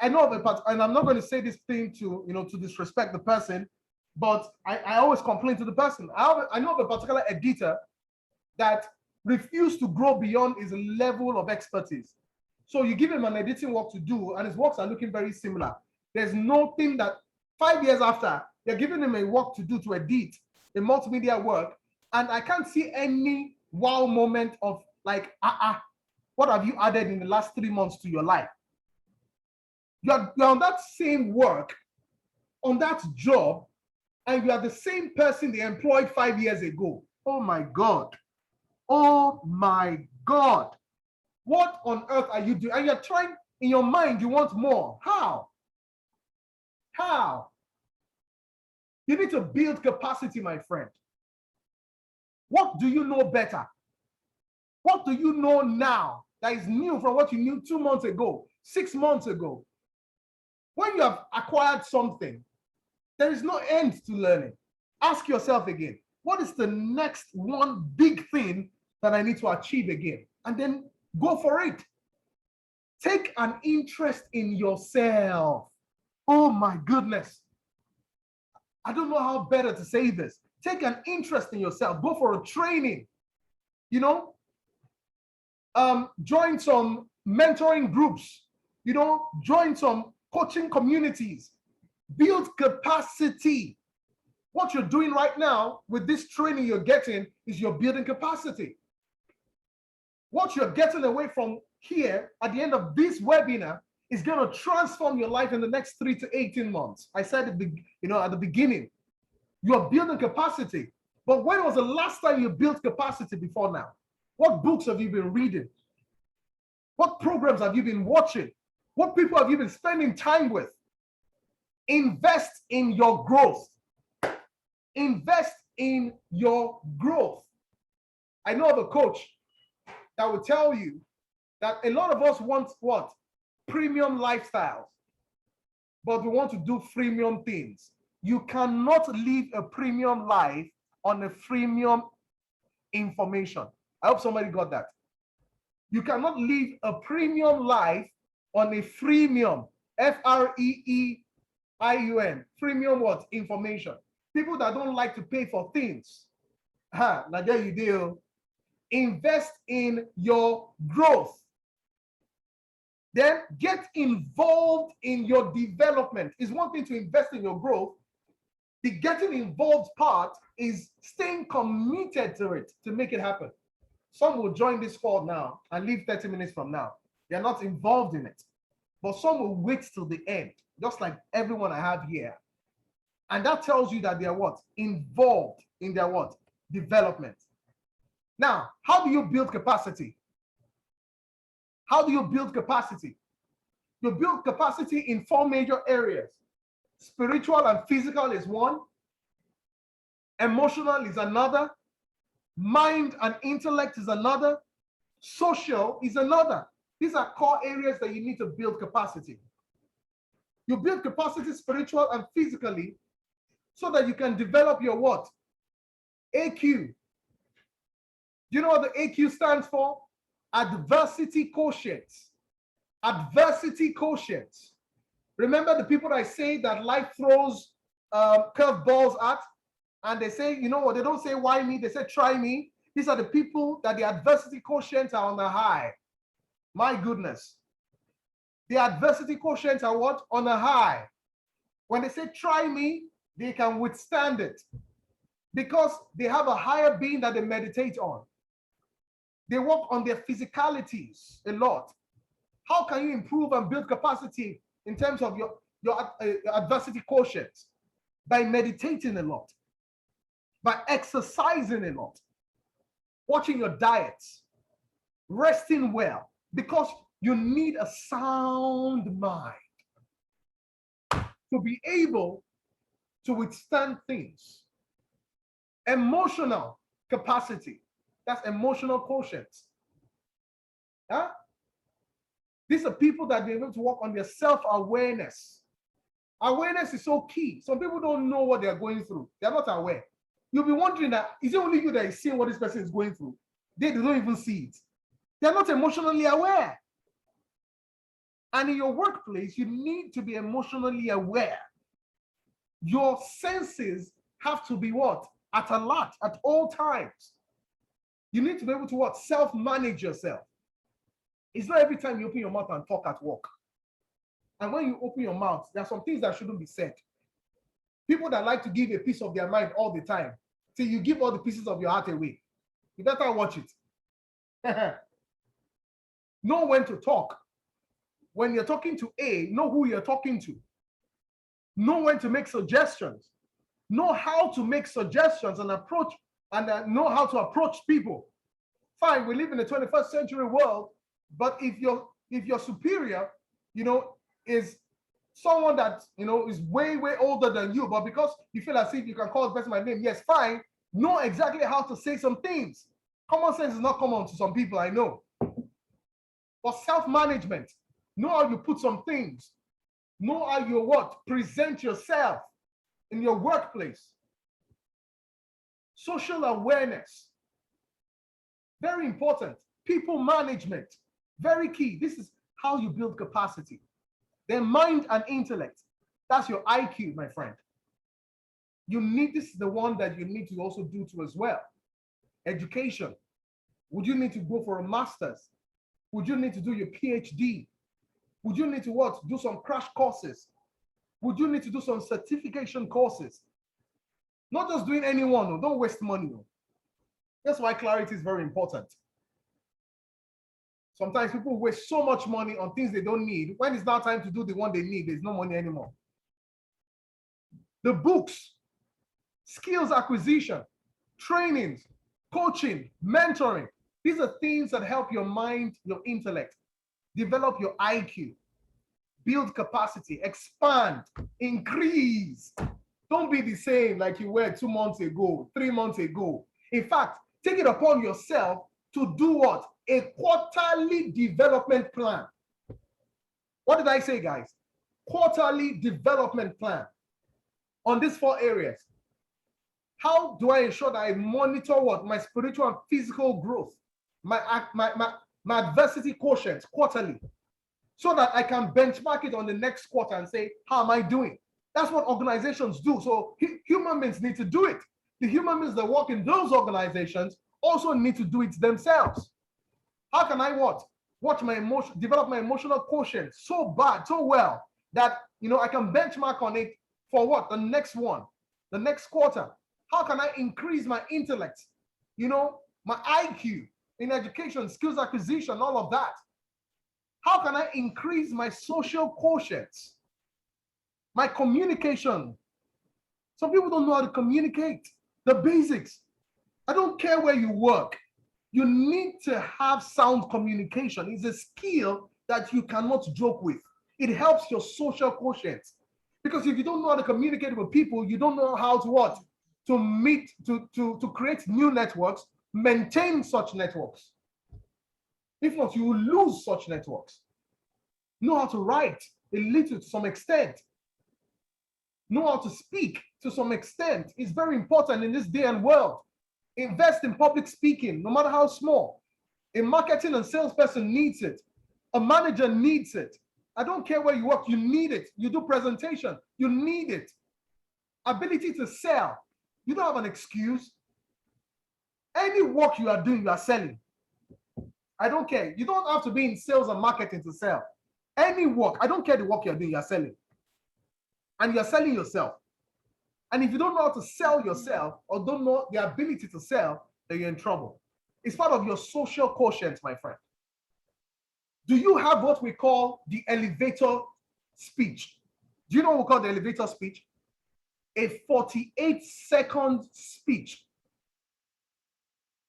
I know of a part, and I'm not going to say this thing to, to disrespect the person, but I always complain to the person. I know of a particular editor that refused to grow beyond his level of expertise. So you give him an editing work to do, and his works are looking very similar. There's nothing that 5 years after, you're giving him a work to do to edit a multimedia work, and I can't see any wow moment of like, what have you added in the last 3 months to your life? You're on that same work, on that job, and you are the same person they employed 5 years ago. Oh my God. Oh my God. What on earth are you doing? And you're trying, in your mind, you want more. How? How? You need to build capacity, my friend. What do you know better? What do you know now that is new from what you knew 2 months ago, 6 months ago? When you have acquired something, there is no end to learning. Ask yourself again, what is the next one big thing that I need to achieve again? And then go for it. Take an interest in yourself. Oh my goodness. I don't know how better to say this. Take an interest in yourself. Go for a training. Join some mentoring groups. Join some coaching communities. Build capacity. What you're doing right now with this training you're getting is you're building capacity. What you're getting away from here at the end of this webinar is going to transform your life in the next 3 to 18 months. I said at the beginning, you're building capacity. But when was the last time you built capacity before now? What books have you been reading? What programs have you been watching? What people have you been spending time with? Invest in your growth. Invest in your growth. I know of a coach that will tell you that a lot of us want what? Premium lifestyles, but we want to do freemium things. You cannot live a premium life on a freemium information. I hope somebody got that. You cannot live a premium life on a freemium, F-R-E-E-I-U-M, freemium what? Information. People that don't like to pay for things. Now there you do. Invest in your growth. Then get involved in your development. It's one thing to invest in your growth. The getting involved part is staying committed to it to make it happen. Some will join this call now and leave 30 minutes from now. They're not involved in it. But some will wait till the end, just like everyone I have here. And that tells you that they are what? Involved in their what? Development. Now, how do you build capacity? How do you build capacity? You build capacity in 4 major areas. Spiritual and physical is one. Emotional is another. Mind and intellect is another. Social is another. These are core areas that you need to build capacity. You build capacity spiritual and physically so that you can develop your what? AQ. Do you know what the AQ stands for? Adversity quotient. Adversity quotient. Remember the people that I say that life throws curveballs at, and they say, you know what, they don't say why me, they say try me. These are the people that the adversity quotients are on the high. My goodness. The adversity quotients are what? On a high. When they say try me, they can withstand it because they have a higher being that they meditate on. They work on their physicalities a lot. How can you improve and build capacity in terms of your adversity quotient? By meditating a lot, by exercising a lot, watching your diets, resting well, because you need a sound mind to be able to withstand things. Emotional capacity, that's emotional quotient. Huh? These are people that are able to work on their self-awareness. Awareness is so key. Some people don't know what they're going through. They're not aware. You'll be wondering that, is it only you that is seeing what this person is going through? They don't even see it. They're not emotionally aware. And in your workplace, you need to be emotionally aware. Your senses have to be what? At alert at all times. You need to be able to what? Self-manage yourself. It's not every time you open your mouth and talk at work. And when you open your mouth, there are some things that shouldn't be said. People that like to give a piece of their mind all the time, till you give all the pieces of your heart away. You better watch it. Know when to talk. When you're talking to A, know who you're talking to. Know when to make suggestions. Know how to make suggestions and approach, and know how to approach people. Fine, we live in the 21st century world, but if your superior, is someone that is way older than you, but because you feel as if you can call the person by name, yes, fine. Know exactly how to say some things. Common sense is not common to some people, I know. But self-management, know how you put some things. Know how you present yourself in your workplace. Social awareness, very important. People management, very key. This is how you build capacity. Then mind and intellect, that's your IQ, my friend. This is the one that you need to also do too as well. Education. Would you need to go for a master's? Would you need to do your PhD? Would you need to do some crash courses? Would you need to do some certification courses? Not just doing any one, no. Don't waste money. No. That's why clarity is very important. Sometimes people waste so much money on things they don't need. When it's now time to do the one they need, there's no money anymore. The books, skills acquisition, trainings, coaching, mentoring. These are things that help your mind, your intellect, develop your IQ, build capacity, expand, increase. Don't be the same like you were 2 months ago, 3 months ago. In fact, take it upon yourself to do what? A quarterly development plan. What did I say, guys? Quarterly development plan on these 4 areas. How do I ensure that I monitor my spiritual and physical growth, my adversity quotient quarterly, so that I can benchmark it on the next quarter and say, how am I doing? That's what organizations do. So human beings need to do it. The human beings that work in those organizations also need to do it themselves. How can I develop my emotional quotient so well that I can benchmark on it for the next one, the next quarter? How can I increase my intellect, my IQ in education, skills acquisition, all of that? How can I increase my social quotient, my communication? Some people don't know how to communicate, the basics. I don't care where you work. You need to have sound communication. It's a skill that you cannot joke with. It helps your social quotient. Because if you don't know how to communicate with people, you don't know how to meet, to create new networks, maintain such networks. If not, you will lose such networks. Know how to write a little to some extent. Know how to speak to some extent. It's very important in this day and world. Invest in public speaking, no matter how small. A marketing and salesperson needs it. A manager needs it. I don't care where you work, you need it. You do presentation, you need it. Ability to sell. You don't have an excuse. Any work you are doing, you are selling. I don't care. You don't have to be in sales and marketing to sell. Any work, I don't care the work you're doing, you're selling. And you're selling yourself. And if you don't know how to sell yourself or don't know the ability to sell, then you're in trouble. It's part of your social quotient, my friend. Do you have what we call the elevator speech? Do you know what we call the elevator speech? A 48-second speech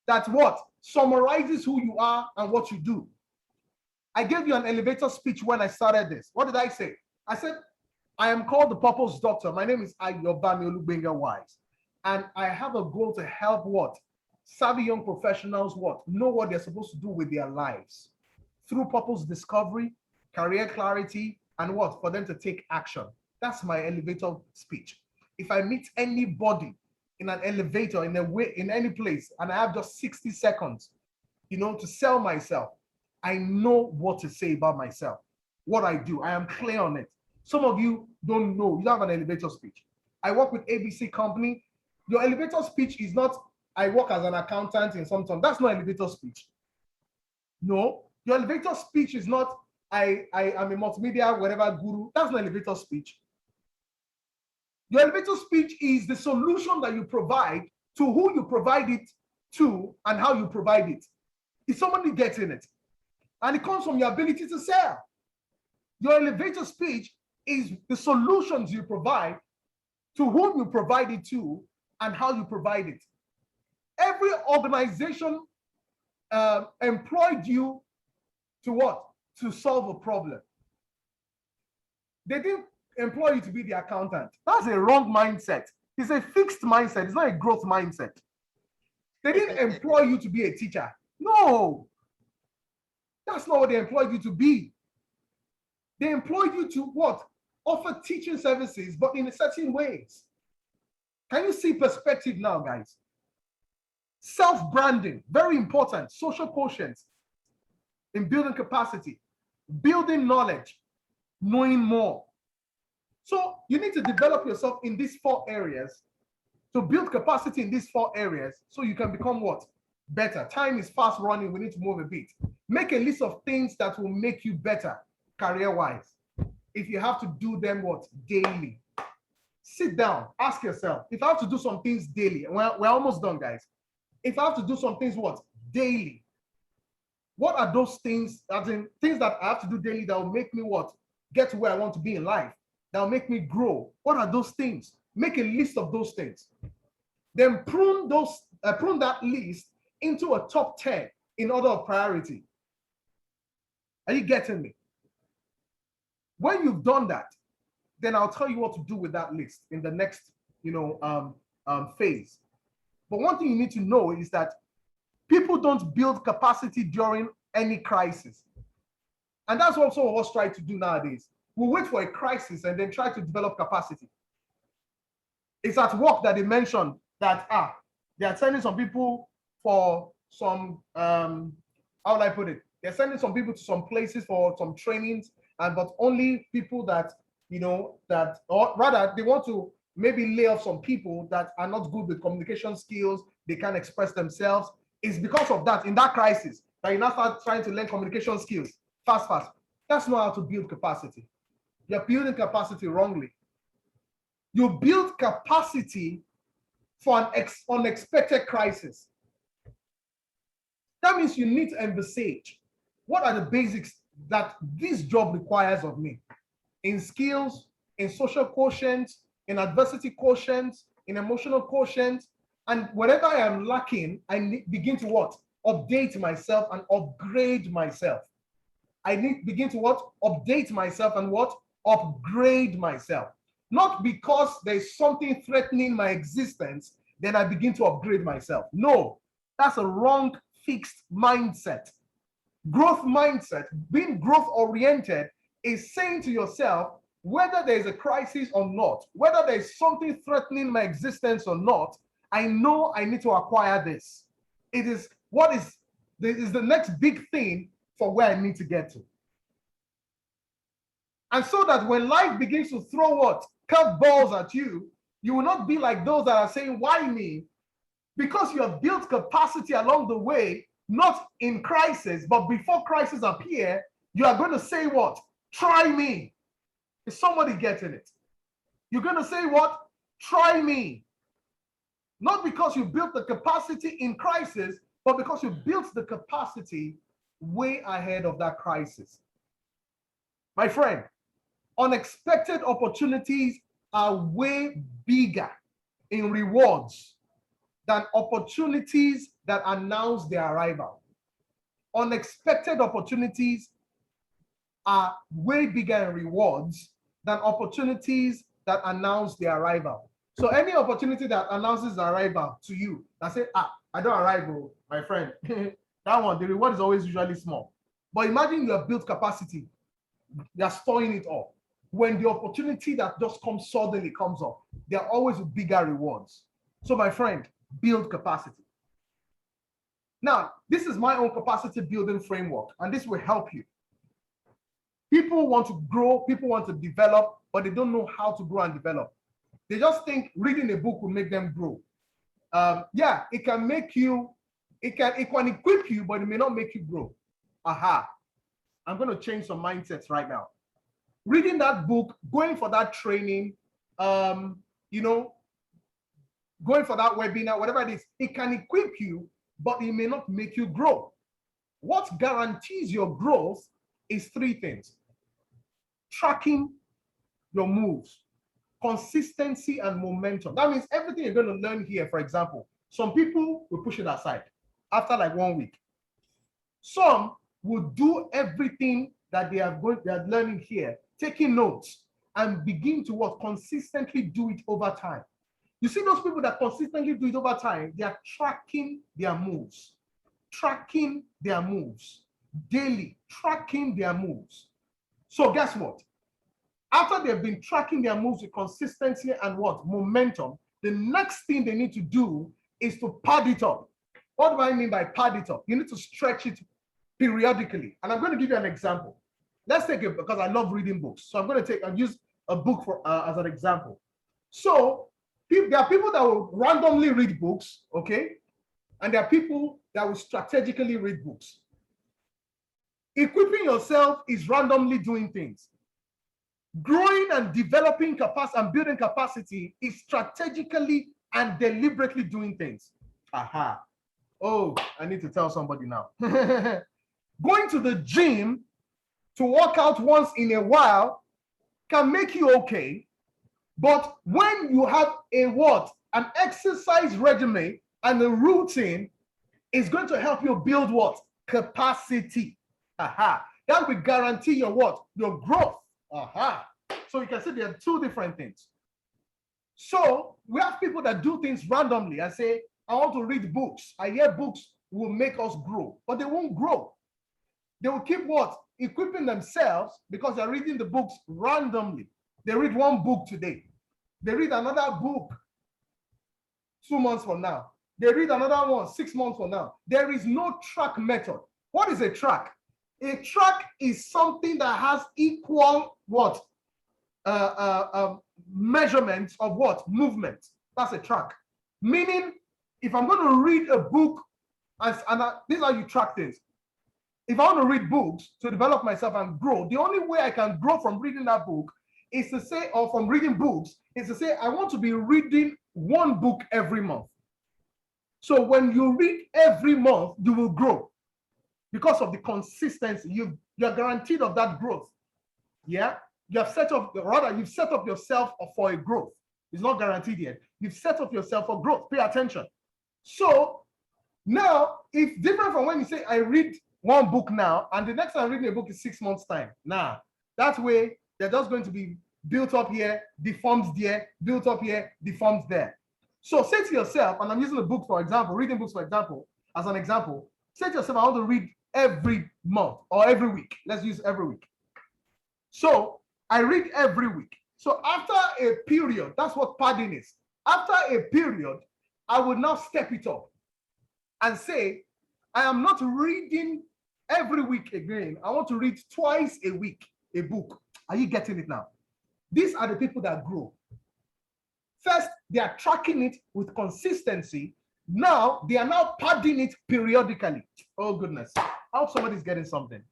that summarizes who you are and what you do. I gave you an elevator speech when I started this. What did I say? I said, I am called the Purpose Doctor. My name is Olugbenga-wyse. And I have a goal to help savvy young professionals know what they're supposed to do with their lives through purpose discovery, career clarity, and for them to take action. That's my elevator speech. If I meet anybody in an elevator, in a way, in any place, and I have just 60 seconds, to sell myself, I know what to say about myself, what I do. I am clear on it. Some of you don't know. You have an elevator speech. I work with ABC company. Your elevator speech is not, I work as an accountant in some town. That's not elevator speech. No, your elevator speech is not, I am a multimedia, whatever guru. That's not elevator speech. Your elevator speech is the solution that you provide to who you provide it to and how you provide it. Is somebody getting it? And it comes from your ability to sell. Your elevator speech is the solutions you provide to whom you provide it to and how you provide it. Every organization employed you to what? To solve a problem. They didn't employ you to be the accountant. That's a wrong mindset. It's a fixed mindset. It's not a growth mindset. They didn't employ you to be a teacher. No, that's not what they employed you to be. They employed you to what? Offer teaching services, but in certain ways. Can you see perspective now, guys? Self-branding, very important. Social quotient in building capacity, building knowledge, knowing more. So you need to develop yourself in these 4 areas, to build capacity in these 4 areas so you can become what? Better. Time is fast running. We need to move a bit. Make a list of things that will make you better career-wise. If you have to do them what? Daily. Sit down, ask yourself, if I have to do some things daily, we're almost done, guys. If I have to do some things what? Daily. What are those things, as in things that I have to do daily that will make me what? Get to where I want to be in life, that will make me grow. What are those things? Make a list of those things. Then prune that list into a top 10 in order of priority. Are you getting me? When you've done that, then I'll tell you what to do with that list in the next, phase. But one thing you need to know is that people don't build capacity during any crisis. And that's what some of us try to do nowadays. We wait for a crisis and then try to develop capacity. It's at work that they mentioned that, they are sending some people for some, how would I put it? They're sending some people to some places for some trainings, but only people that, or rather they want to maybe lay off some people that are not good with communication skills, they can't express themselves. It's because of that, in that crisis, that you now start trying to learn communication skills fast. That's not how to build capacity. You're building capacity wrongly. You build capacity for an unexpected crisis. That means you need to envisage what are the basics that this job requires of me in skills, in social quotient, in adversity quotient, in emotional quotient, and whatever I am lacking, I begin to what? Update myself and upgrade myself. I need begin to what? Update myself and what? Upgrade myself. Not because there's something threatening my existence, then I begin to upgrade myself. No, that's a wrong fixed mindset. Growth mindset, being growth oriented, is saying to yourself, whether there's a crisis or not, whether there's something threatening my existence or not, I know I need to acquire this. It is what is the next big thing for where I need to get to. And so that when life begins to throw what? Curveballs at you, you will not be like those that are saying, why me? Because you have built capacity along the way, not in crisis, but before crisis appear, you are going to say what? Try me. Is somebody getting it? You're going to say what? Try me. Not because you built the capacity in crisis, but because you built the capacity way ahead of that crisis. My friend, unexpected opportunities are way bigger in rewards than opportunities that announce their arrival. Unexpected opportunities are way bigger in rewards than opportunities that announce their arrival. So any opportunity that announces the arrival to you, that say, I don't arrive, my friend, that one, the reward is always usually small. But imagine you have built capacity, you are storing it all. when the opportunity that just comes suddenly comes up, there are always bigger rewards. So my friend, build capacity. Now, this is my own capacity building framework, and this will help you. People want to grow, people want to develop, but they don't know how to grow and develop. They just think reading a book will make them grow. Yeah, it can make you, it can equip you, but it may not make you grow. Aha. I'm going to change some mindsets right now. Reading that book, going for that training, you know, going for that webinar, whatever it is, it can equip you, but it may not make you grow. What guarantees your growth is three things: tracking your moves, consistency, and momentum. That means everything you're going to learn here, for example, some people will push it aside after like 1 week. Some will do everything that they are learning here, taking notes, and begin to what? Consistently do it over time. You see those people that consistently do it over time, they are tracking their moves, daily, tracking their moves. So guess what? After they've been tracking their moves with consistency and what? Momentum, the next thing they need to do is to pad it up. What do I mean by pad it up? You need to stretch it periodically. And I'm going to give you an example. Let's take it, because I love reading books. So I'm going to take and use a book for as an example. So there are people that will randomly read books, okay? And there are people that will strategically read books. Equipping yourself is randomly doing things. Growing and developing capacity and building capacity is strategically and deliberately doing things. Aha. Oh, I need to tell somebody now. Going to the gym to work out once in a while can make you okay. But when you have an exercise regimen and a routine, it's going to help you build what? Capacity. Aha. That will guarantee your what? Your growth. Aha. So you can see there are two different things. So we have people that do things randomly and say, I want to read books. I hear books will make us grow, but they won't grow. They will keep what? Equipping themselves because they're reading the books randomly. They read one book today. They read another book 2 months from now. They read another one 6 months from now. There is no track method. What is a track? A track is something that has equal what? Measurements of what? Movement. That's a track. Meaning, if I'm going to read a book, this is how you track things. If I want to read books to develop myself and grow, the only way I can grow from reading that book is to say, or from reading books, is to say, I want to be reading one book every month. So when you read every month, you will grow because of the consistency. You're guaranteed of that growth. Yeah, you've set up yourself for a growth. It's not guaranteed yet. You've set up yourself for growth. Pay attention. So now, it's different from when you say, I read one book now, and the next time I'm reading a book is 6 months' time. Nah, that way, they're just going to be built up here, deformed there, built up here, deformed there. So say to yourself, and I'm using a book for example, reading books for example, as an example, say to yourself, I want to read every month or every week. Let's use every week. So I read every week. So after a period, that's what padding is. After a period, I will now step it up and say, I am not reading every week again. I want to read twice a week a book. Are you getting it now? These are the people that grow. First, they are tracking it with consistency. Now, they are now padding it periodically. Oh, goodness. I hope somebody's getting something.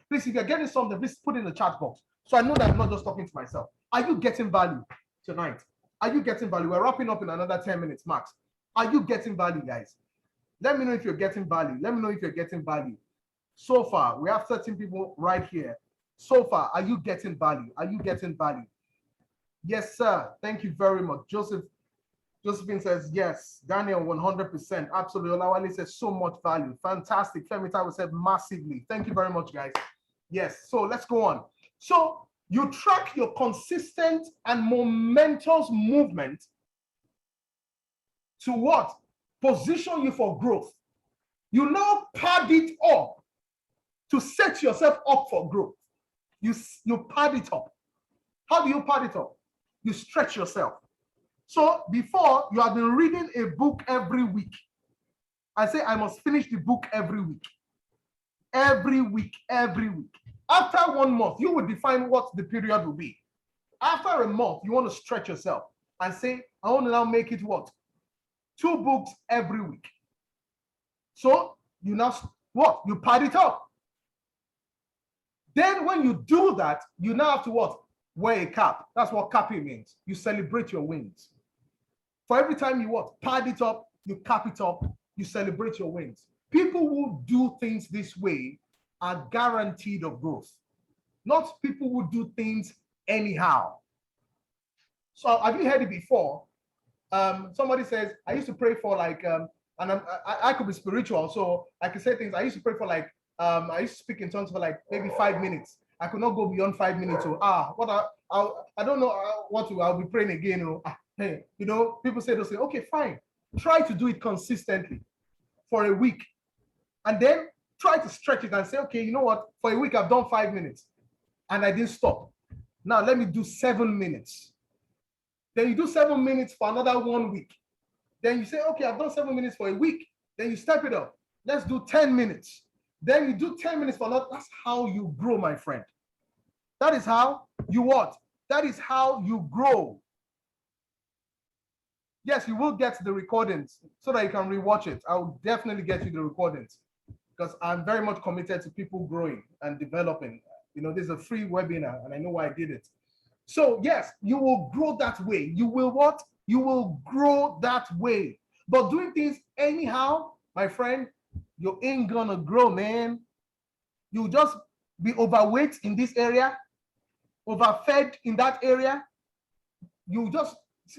Please, if you're getting something, please put it in the chat box. So I know that I'm not just talking to myself. Are you getting value tonight? Are you getting value? We're wrapping up in another 10 minutes max. Are you getting value, guys? Let me know if you're getting value. So far, we have 13 people right here. So far, are you getting value? Yes, sir. Thank you very much. Josephine says, yes. Daniel, 100%. Absolutely. Olawale says, so much value. Fantastic. Femita said, massively. Thank you very much, guys. Yes. So let's go on. So you track your consistent and momentous movement to what? Position you for growth. You now pad it up to set yourself up for growth. You pad it up. How do you pad it up? You stretch yourself. So before, you have been reading a book every week. I say I must finish the book every week. Every week, every week. After 1 month, you will define what the period will be. After a month, you want to stretch yourself and say, I want to now make it what? 2 books every week. So you now what? You pad it up. Then when you do that, you now have to what? Wear a cap. That's what capping means. You celebrate your wins. For every time you what? Pad it up, you cap it up, you celebrate your wins. People who do things this way are guaranteed of growth. Not people who do things anyhow. So have you heard it before? Somebody says, I used to pray for like, and I could be spiritual, so I could say things. I used to pray for like, I used to speak in tongues for like maybe 5 minutes. I could not go beyond 5 minutes. So I don't know what to. I'll be praying again. Hey, people say they'll say, okay, fine. Try to do it consistently for a week, and then try to stretch it and say, okay, you know what? For a week I've done 5 minutes, and I didn't stop. Now let me do 7 minutes. Then you do 7 minutes for another 1 week. Then you say, okay, I've done 7 minutes for a week. Then you step it up. Let's do 10 minutes. Then you do 10 minutes for another. That's how you grow, my friend. That is how you what? That is how you grow. Yes, you will get the recordings so that you can rewatch it. I will definitely get you the recordings because I'm very much committed to people growing and developing. This is a free webinar and I know why I did it. So yes, you will grow that way. You will what? You will grow that way. But doing things anyhow, my friend, you ain't gonna grow, man. You'll just be overweight in this area, overfed in that area. You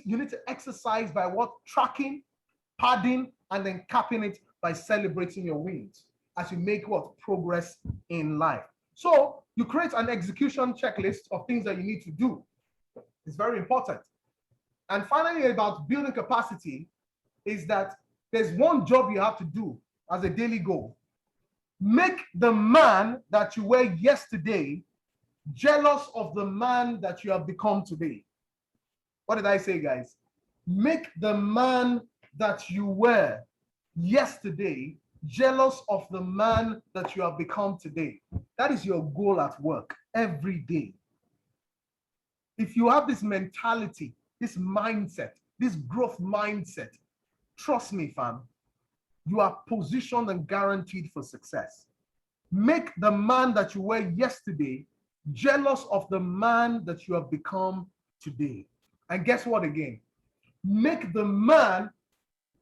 need to exercise by what? Tracking, padding, and then capping it by celebrating your wins as you make what? Progress in life. So you create an execution checklist of things that you need to do. It's very important. And finally, about building capacity is that there's one job you have to do as a daily goal. Make the man that you were yesterday jealous of the man that you have become today. What did I say, guys? Make the man that you were yesterday jealous of the man that you have become today. That is your goal at work every day. If you have this mentality, this mindset, this growth mindset, trust me, fam, you are positioned and guaranteed for success. Make the man that you were yesterday jealous of the man that you have become today. And guess what again? Make the man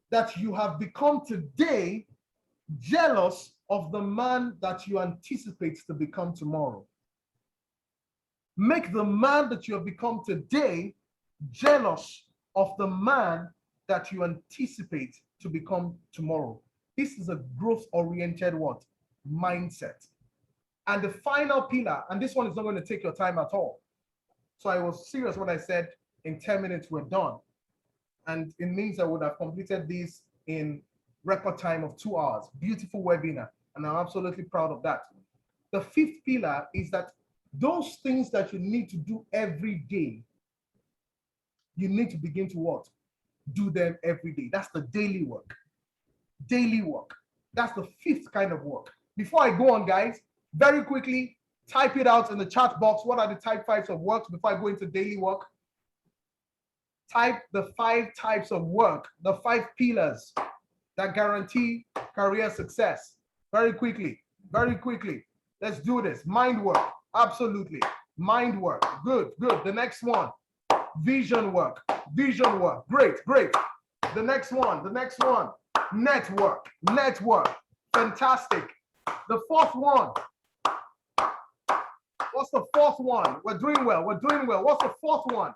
that you have become today jealous of the man that you anticipate to become tomorrow. Make the man that you have become today jealous of the man that you anticipate to become tomorrow. This is a growth-oriented what? Mindset. And the final pillar, and this one is not going to take your time at all. So I was serious when I said in 10 minutes we're done. And it means I would have completed this in record time of 2 hours. Beautiful webinar. And I'm absolutely proud of that. The 5th pillar is that those things that you need to do every day, you need to begin to what? Do them every day. That's the daily work. Daily work. That's the 5th kind of work. Before I go on, guys, very quickly, type it out in the chat box. What are the type 5s of work before I go into daily work? Type the 5 types of work, the 5 pillars that guarantee career success. Very quickly, very quickly. Let's do this. Mind work, absolutely. Mind work, good, good. The next one, vision work, great, great. The next one, network, fantastic. The 4th one, what's the 4th one? We're doing well. What's the 4th one?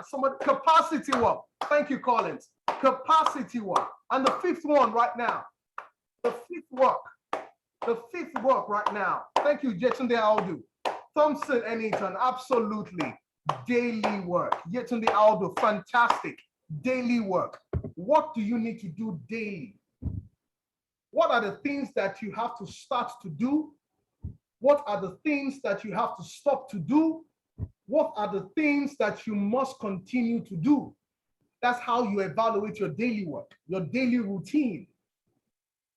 Somebody, capacity work. Thank you, Collins. Capacity work. And the 5th one right now. The 5th work right now. Thank you, Yetunde Aldo. Thompson Ennington, absolutely. Daily work. Yetunde Aldo, fantastic. Daily work. What do you need to do daily? What are the things that you have to start to do? What are the things that you have to stop to do? What are the things that you must continue to do? That's how you evaluate your daily work, your daily routine.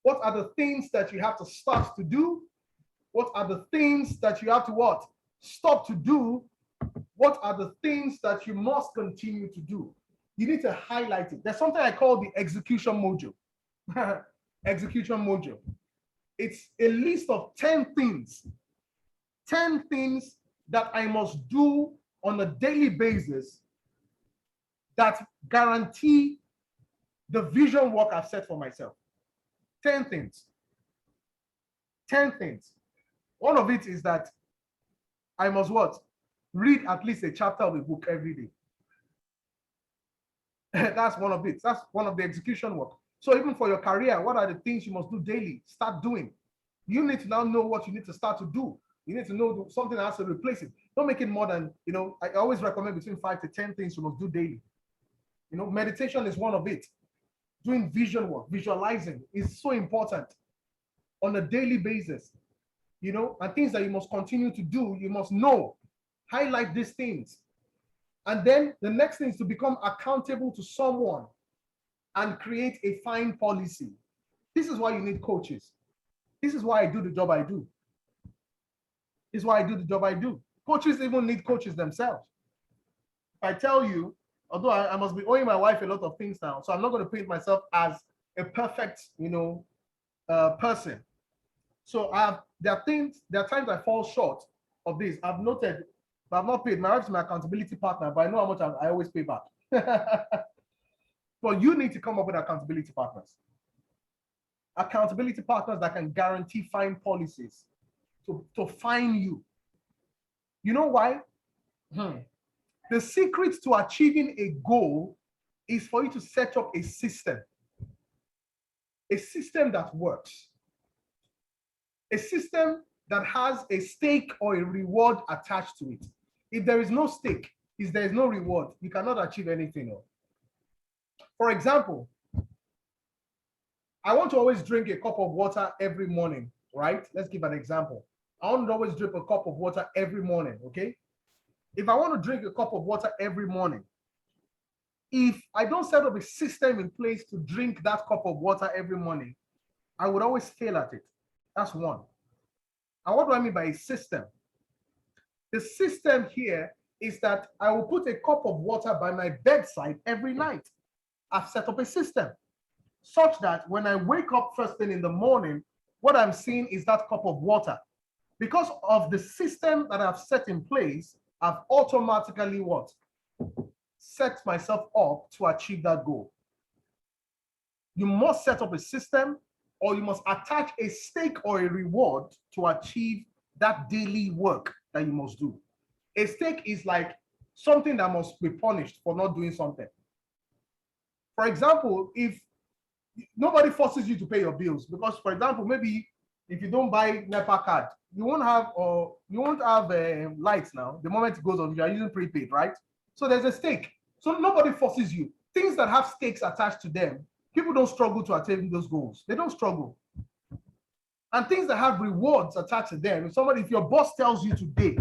What are the things that you have to start to do? What are the things that you have to what? Stop to do. What are the things that you must continue to do? You need to highlight it. There's something I call the execution module. Execution module. It's a list of 10 things that I must do on a daily basis that guarantee the vision work I've set for myself. 10 things. 10 things. One of it is that I must what? Read at least a chapter of a book every day. That's one of it. That's one of the execution work. So even for your career, what are the things you must do daily? Start doing. You need to now know what you need to start to do. You need to know something that has to replace it. Don't make it more than, I always recommend between 5 to 10 things you must do daily. Meditation is one of it. Doing vision work, visualizing is so important on a daily basis. And things that you must continue to do, you must know. Highlight these things. And then the next thing is to become accountable to someone and create a fine policy. This is why you need coaches. This is why I do the job I do. This is why I do the job I do. Coaches even need coaches themselves. If I tell you, although I must be owing my wife a lot of things now, so I'm not going to paint myself as a perfect, person. So there are times I fall short of this. I've noted, but I've not paid. My wife's my accountability partner, but I know how much I always pay back. But you need to come up with accountability partners. Accountability partners that can guarantee fine policies to fine you. You know why? The secret to achieving a goal is for you to set up a system that works, a system that has a stake or a reward attached to it. If there is no stake, if there is no reward, you cannot achieve anything. For example, I want to always drink a cup of water every morning, right? Let's give an example. I want to always drink a cup of water every morning, okay? If I want to drink a cup of water every morning, if I don't set up a system in place to drink that cup of water every morning, I would always fail at it. That's one. And what do I mean by a system? The system here is that I will put a cup of water by my bedside every night. I've set up a system such that when I wake up first thing in the morning, what I'm seeing is that cup of water. Because of the system that I've set in place, I've automatically what? Set myself up to achieve that goal. You must set up a system, or you must attach a stake or a reward to achieve that daily work that you must do. A stake is like something that must be punished for not doing something. For example, if nobody forces you to pay your bills, because for example, maybe if you don't buy NEPA card, you won't have lights now. The moment it goes on, you are using prepaid, right? So there's a stake. So nobody forces you. Things that have stakes attached to them, people don't struggle to attain those goals. They don't struggle. And things that have rewards attached to them, if your boss tells you today,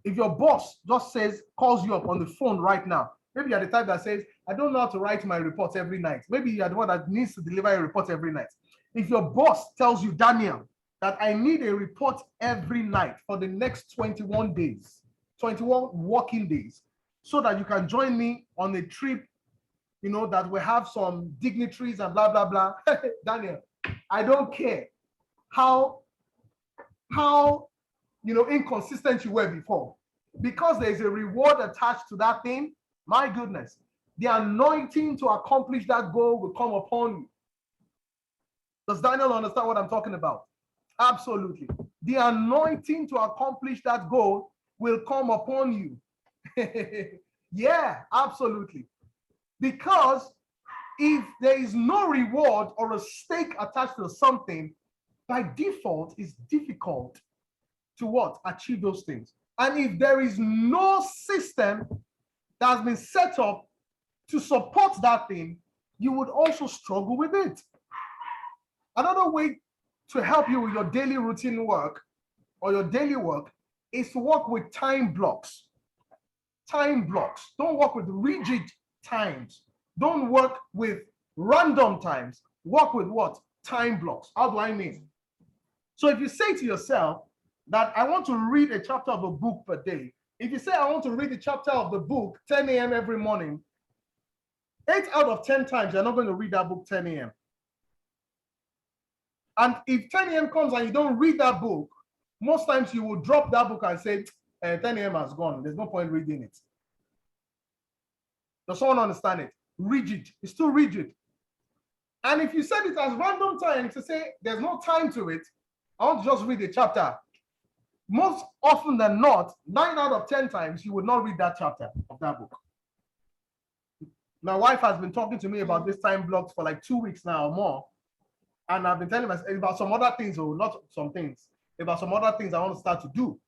if your boss just calls you up on the phone right now, maybe you're the type that says, I don't know how to write my reports every night. Maybe you're the one that needs to deliver a report every night. If your boss tells you, Daniel, that I need a report every night for the next 21 days, 21 working days, so that you can join me on a trip, that will have some dignitaries and blah, blah, blah. Daniel, I don't care how inconsistent you were before. Because there's a reward attached to that thing, my goodness, the anointing to accomplish that goal will come upon you. Does Daniel understand what I'm talking about? Absolutely. The anointing to accomplish that goal will come upon you. Yeah, absolutely. Because if there is no reward or a stake attached to something, by default, it's difficult to what? Achieve those things. And if there is no system that has been set up to support that thing, you would also struggle with it. Another way to help you with your daily routine work or your daily work is to work with time blocks. Time blocks. Don't work with rigid times. Don't work with random times. Work with what? Time blocks. How do I mean? So if you say to yourself that I want to read a chapter of a book per day, if you say I want to read a chapter of the book 10 a.m. every morning, 8 out of 10 times you're not going to read that book 10 a.m. And if 10 a.m. comes and you don't read that book, most times you will drop that book and say, 10 a.m. has gone. There's no point reading it. Does someone understand it? Rigid. It's too rigid. And if you set it as random time to say there's no time to it, I want to just read a chapter. Most often than not, 9 out of 10 times, you would not read that chapter of that book. My wife has been talking to me about this time blocks for like 2 weeks now or more. And I've been telling myself about some other things, or not some things, about some other things I want to start to do.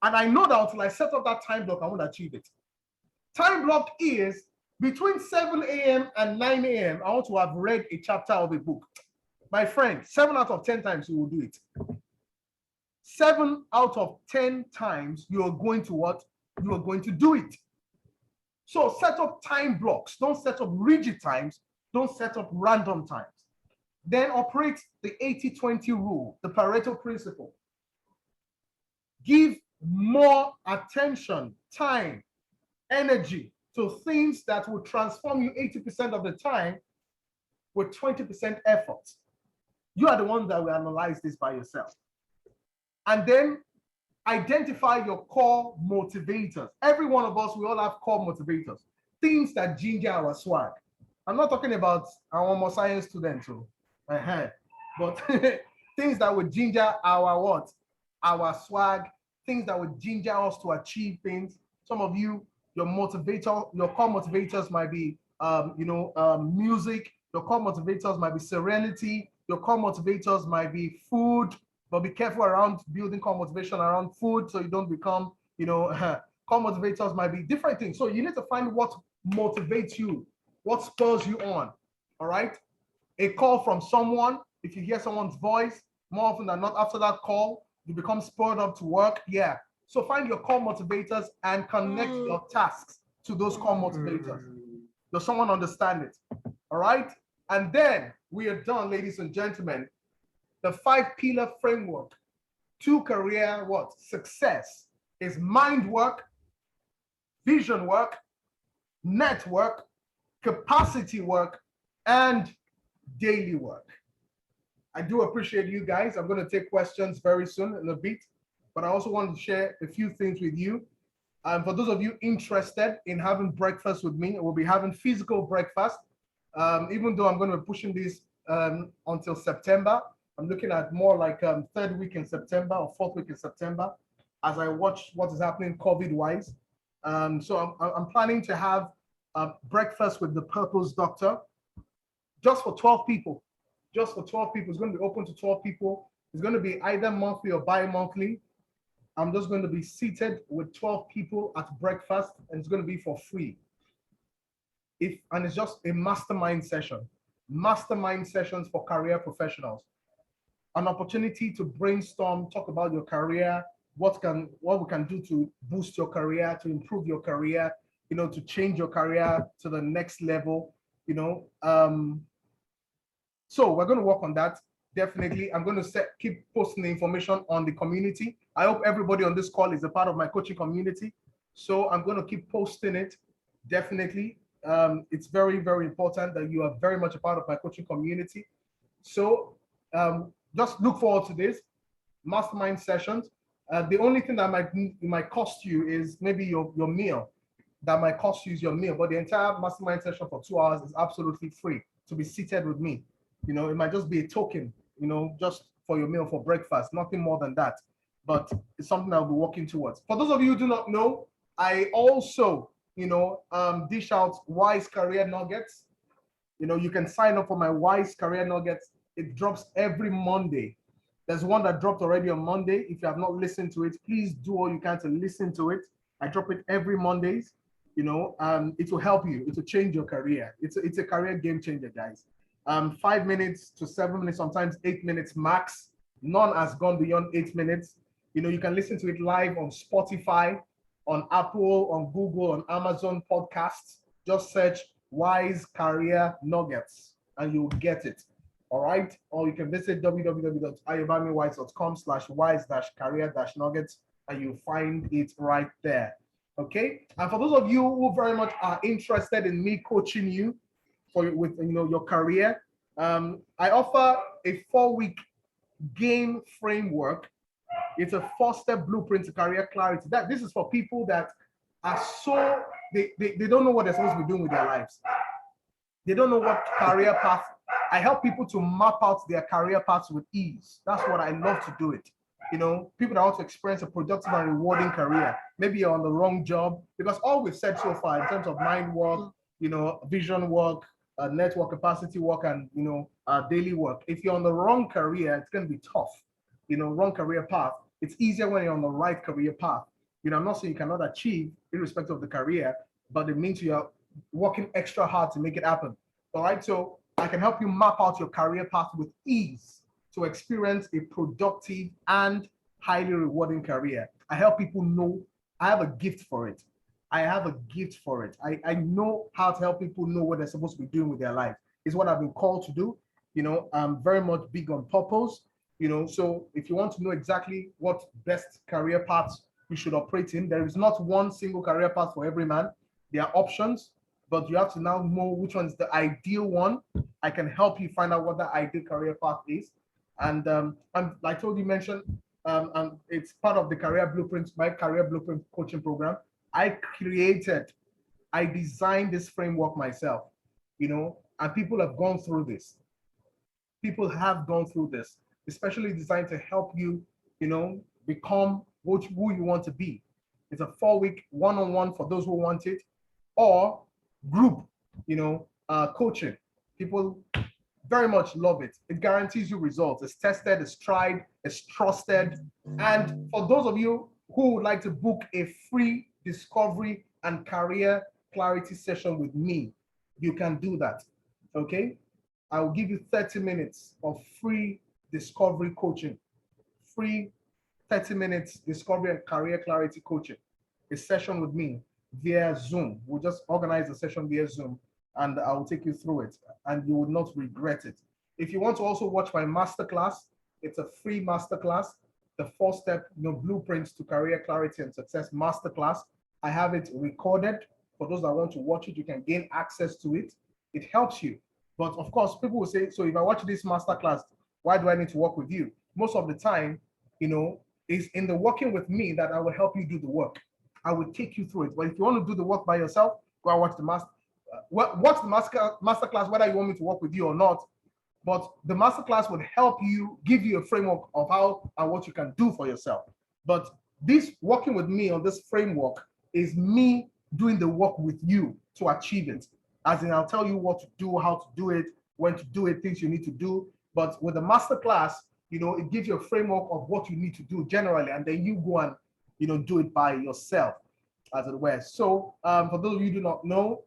And I know that until I set up that time block, I won't achieve it. Time block is between 7 a.m. and 9 a.m. I want to have read a chapter of a book. My friend, 7 out of 10 times you will do it. 7 out of 10 times you are going to what? You are going to do it. So set up time blocks. Don't set up rigid times. Don't set up random times. Then operate the 80-20 rule, the Pareto principle. Give more attention, time, energy to things that will transform you 80% of the time with 20% effort. You are the one that will analyze this by yourself. And then identify your core motivators. Every one of us, we all have core motivators. Things that ginger our swag. I'm not talking about our more science students, but things that would ginger our what? Our swag, things that would ginger us to achieve things. Some of you, your motivator, your core motivators might be, music. Your core motivators might be serenity. Your core motivators might be food. But be careful around building core motivation around food, so you don't become, core motivators might be different things. So you need to find what motivates you, what spurs you on. All right. A call from someone, if you hear someone's voice, more often than not, after that call, you become spurred up to work. Yeah. So find your core motivators and connect your tasks to those core motivators. Does someone understand it? All right. And then we are done, ladies and gentlemen. The 5-pillar framework to career what? Success is mind work, vision work, network, capacity work, and daily work. I do appreciate you guys. I'm going to take questions very soon in a bit, but I also want to share a few things with you. For those of you interested in having breakfast with me, we'll be having physical breakfast. Even though I'm going to be pushing this until September, I'm looking at more like third week in September or fourth week in September as I watch what is happening COVID-wise. So I'm planning to have breakfast with the Purpose Doctor just for 12 people. Just for 12 people. It's going to be open to 12 people. It's going to be either monthly or bi-monthly. I'm just going to be seated with 12 people at breakfast, and it's going to be for free. And it's just a mastermind session. Mastermind sessions for career professionals. An opportunity to brainstorm, talk about your career, what we can do to boost your career, to improve your career, to change your career to the next level, So we're going to work on that. Definitely. I'm going to keep posting the information on the community. I hope everybody on this call is a part of my coaching community. So I'm going to keep posting it. Definitely. It's very, very important that you are very much a part of my coaching community. So just look forward to this mastermind sessions. The only thing that might cost you is maybe your meal. That might cost you is your meal, but the entire mastermind session for 2 hours is absolutely free to be seated with me. It might just be a token, just for your meal for breakfast, nothing more than that. But it's something I'll be working towards. For those of you who do not know, I also, dish out Wise Career Nuggets. You can sign up for my Wise Career Nuggets. It drops every Monday. There's one that dropped already on Monday. If you have not listened to it, please do all you can to listen to it. I drop it every Mondays. It will help you. It will change your career. It's a career game changer, guys. 5 minutes to 7 minutes, sometimes 8 minutes max. None has gone beyond 8 minutes. You know, you can listen to it live on Spotify, on Apple, on Google, on Amazon podcasts. Just search Wise Career Nuggets and you'll get it. All right. Or you can visit www.ayobamiwise.com/wise-career-nuggets and you'll find it right there. Okay. And for those of you who very much are interested in me coaching you with your career, I offer a 4-week game framework. It's a 4-step blueprint to career clarity. This is for people that are they don't know what they're supposed to be doing with their lives. They don't know what career path. I help people to map out their career paths with ease. That's what I love to do it. You know, people that want to experience a productive and rewarding career. Maybe you're on the wrong job, because all we've said so far in terms of mind work, vision work, network capacity work, and daily work. If you're on the wrong career, it's going to be tough. Wrong career path. It's easier when you're on the right career path. I'm not saying you cannot achieve irrespective of the career, but it means you are working extra hard to make it happen. All right. So I can help you map out your career path with ease to experience a productive and highly rewarding career. I help people know I have a gift for it. I know how to help people know what they're supposed to be doing with their life. It's what I've been called to do. I'm very much big on purpose. So if you want to know exactly what best career paths you should operate in, there is not one single career path for every man. There are options, but you have to now know which one is the ideal one. I can help you find out what the ideal career path is. And like I told you, it's part of the career blueprint, my career blueprint coaching program. I designed this framework myself, and people have gone through this. People have gone through this, especially designed to help you, become who you want to be. It's a 4-week one-on-one for those who want it, or group, coaching. People very much love it. It guarantees you results. It's tested, it's tried, it's trusted. And for those of you who would like to book a free discovery and career clarity session with me, you can do that. Okay? I will give you 30 minutes of free discovery coaching. Free 30 minutes discovery and career clarity coaching. A session with me via Zoom. We'll just organize a session via Zoom and I will take you through it and you will not regret it. If you want to also watch my masterclass, it's a free masterclass, the 4-step blueprints to career clarity and success masterclass. I have it recorded. For those that want to watch it, you can gain access to it. It helps you. But of course, people will say, so if I watch this masterclass, why do I need to work with you? Most of the time, is in the working with me that I will help you do the work. I will take you through it. But if you want to do the work by yourself, go and watch the masterclass, whether you want me to work with you or not. But the masterclass would help you, give you a framework of how and what you can do for yourself. But this working with me on this framework is me doing the work with you to achieve it. As in, I'll tell you what to do, how to do it, when to do it, things you need to do. But with the masterclass, it gives you a framework of what you need to do generally, and then you go and do it by yourself, as it were. So for those of you who do not know,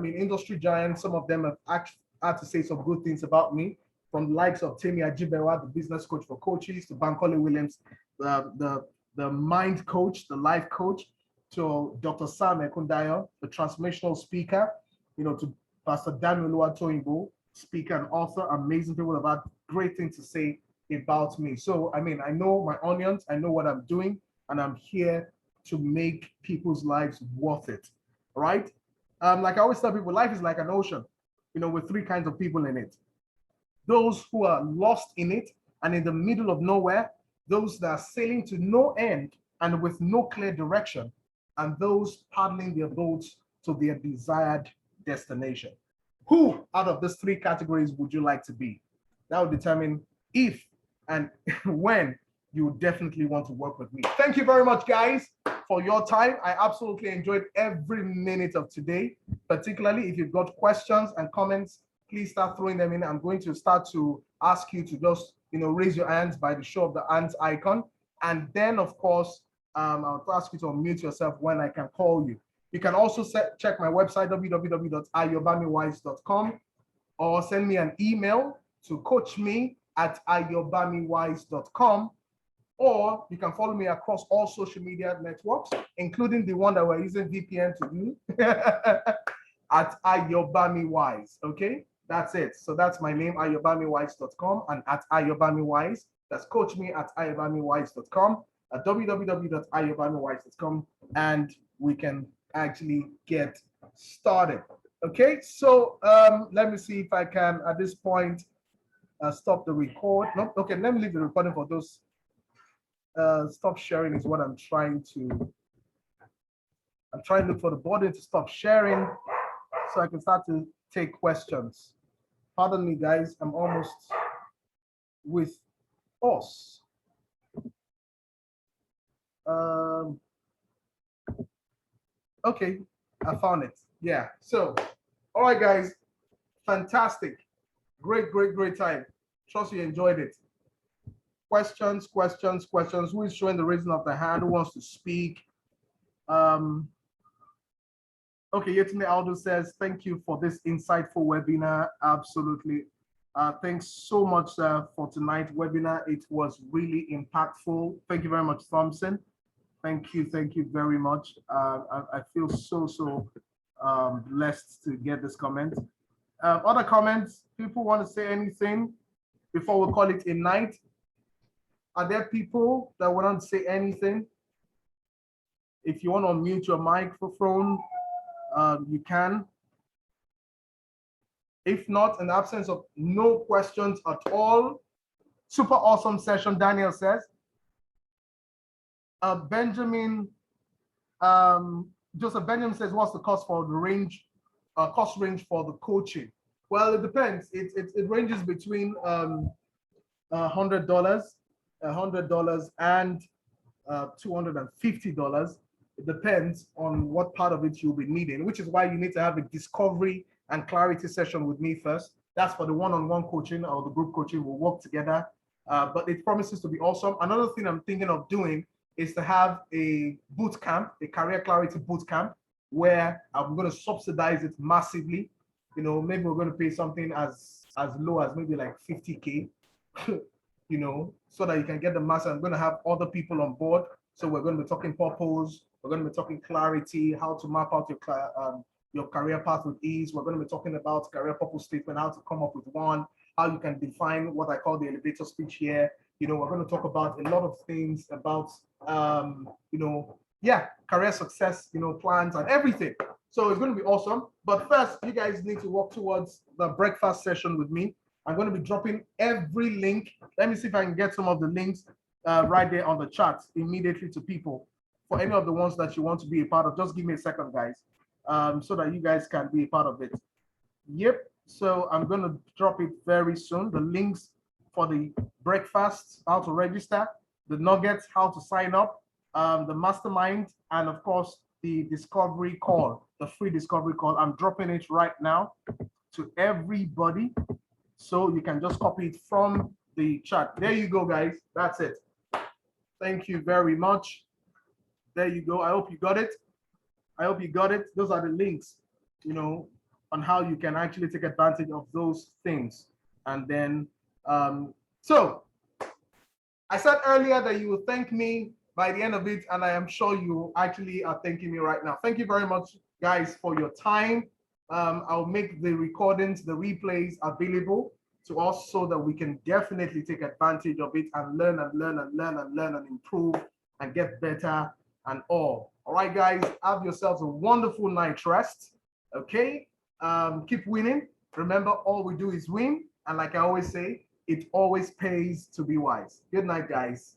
industry giants, some of them have actually had to say some good things about me, from the likes of Temi Ajibewa, the business coach for coaches, to Bankole Williams, the mind coach, the life coach, to Dr. Sam Ekundayo, the transformational speaker, to Pastor Daniel Oluwatoyinbo, speaker and author. Amazing people have had great things to say about me. So, I know my audience, I know what I'm doing, and I'm here to make people's lives worth it, right? Like I always tell people, life is like an ocean, with 3 kinds of people in it. Those who are lost in it and in the middle of nowhere, those that are sailing to no end and with no clear direction, and those paddling their boats to their desired destination. Who out of these 3 categories would you like to be? That will determine if and when you definitely want to work with me. Thank you very much, guys, for your time. I absolutely enjoyed every minute of today, particularly if you've got questions and comments, please start throwing them in. I'm going to start to ask you to just, raise your hands by the show of the hands icon. And then, of course, I'll ask you to unmute yourself when I can call you. You can also check my website, www.ayobamiwise.com. or send me an email to coachme@ayobamiwise.com, or you can follow me across all social media networks, including the one that we're using VPN to do, at ayobamiwise. Okay, that's it. So that's my name, ayobamiwise.com, and at ayobamiwise. That's coachme@ayobamiwise.com, at www.ayobamiwise.com, and we can actually get started. Okay, so let me see if I can at this point stop the record. No, okay, let me leave the recording for those. Stop sharing is what I'm trying to look for the button to stop sharing so I can start to take questions. Pardon me, guys, I'm almost with us. Okay, I found it. Yeah, so, all right, guys, fantastic. Great time. Trust you enjoyed it. Questions. Who is showing the raising of the hand? Who wants to speak? Okay, Yetime Aldo says, thank you for this insightful webinar. Absolutely. Thanks so much for tonight's webinar. It was really impactful. Thank you very much, Thompson. Thank you very much. I feel so blessed to get this comment. Other comments, people want to say anything before we call it a night? Are there people that want to say anything? If you want to unmute your microphone, you can. If not, in the absence of no questions at all, super awesome session, Daniel says. Benjamin, Joseph Benjamin says, what's the cost for the range, cost range for the coaching? Well, it depends. It ranges between $100 and $250. It depends on what part of it you'll be needing, which is why you need to have a discovery and clarity session with me first. That's for the one-on-one coaching or the group coaching. We'll work together, but it promises to be awesome. Another thing I'm thinking of doing is to have a boot camp, a career clarity boot camp, where I'm going to subsidize it massively. You know, maybe we're going to pay something as low as maybe like 50K, you know, so that you can get the mass. I'm going to have other people on board. So we're going to be talking purpose. We're going to be talking clarity, how to map out your career path with ease. We're going to be talking about career purpose statement, how to come up with one, how you can define what I call the elevator speech here. You know, we're going to talk about a lot of things about, you know, yeah, career success, you know, plans and everything. So it's going to be awesome. But first, you guys need to work towards the breakfast session with me. I'm going to be dropping every link. Let me see if I can get some of the links right there on the chat immediately to people. For any of the ones that you want to be a part of, just give me a second, guys, so that you guys can be a part of it. Yep. So I'm going to drop it very soon. The links for the breakfast, how to register, the nuggets, how to sign up, the mastermind, and of course, the discovery call, the free discovery call. I'm dropping it right now to everybody. So you can just copy it from the chat. There you go, guys. That's it. Thank you very much. There you go. I hope you got it. I hope you got it. Those are the links, you know, on how you can actually take advantage of those things. And then, so I said earlier that you will thank me by the end of it, and I am sure you actually are thanking me right now. Thank you very much, guys, for your time. I'll make the recordings, the replays available to us so that we can definitely take advantage of it and learn and improve and get better and all. All right, guys, have yourselves a wonderful night rest. Okay, keep winning. Remember, all we do is win. And like I always say, it always pays to be wise. Good night, guys.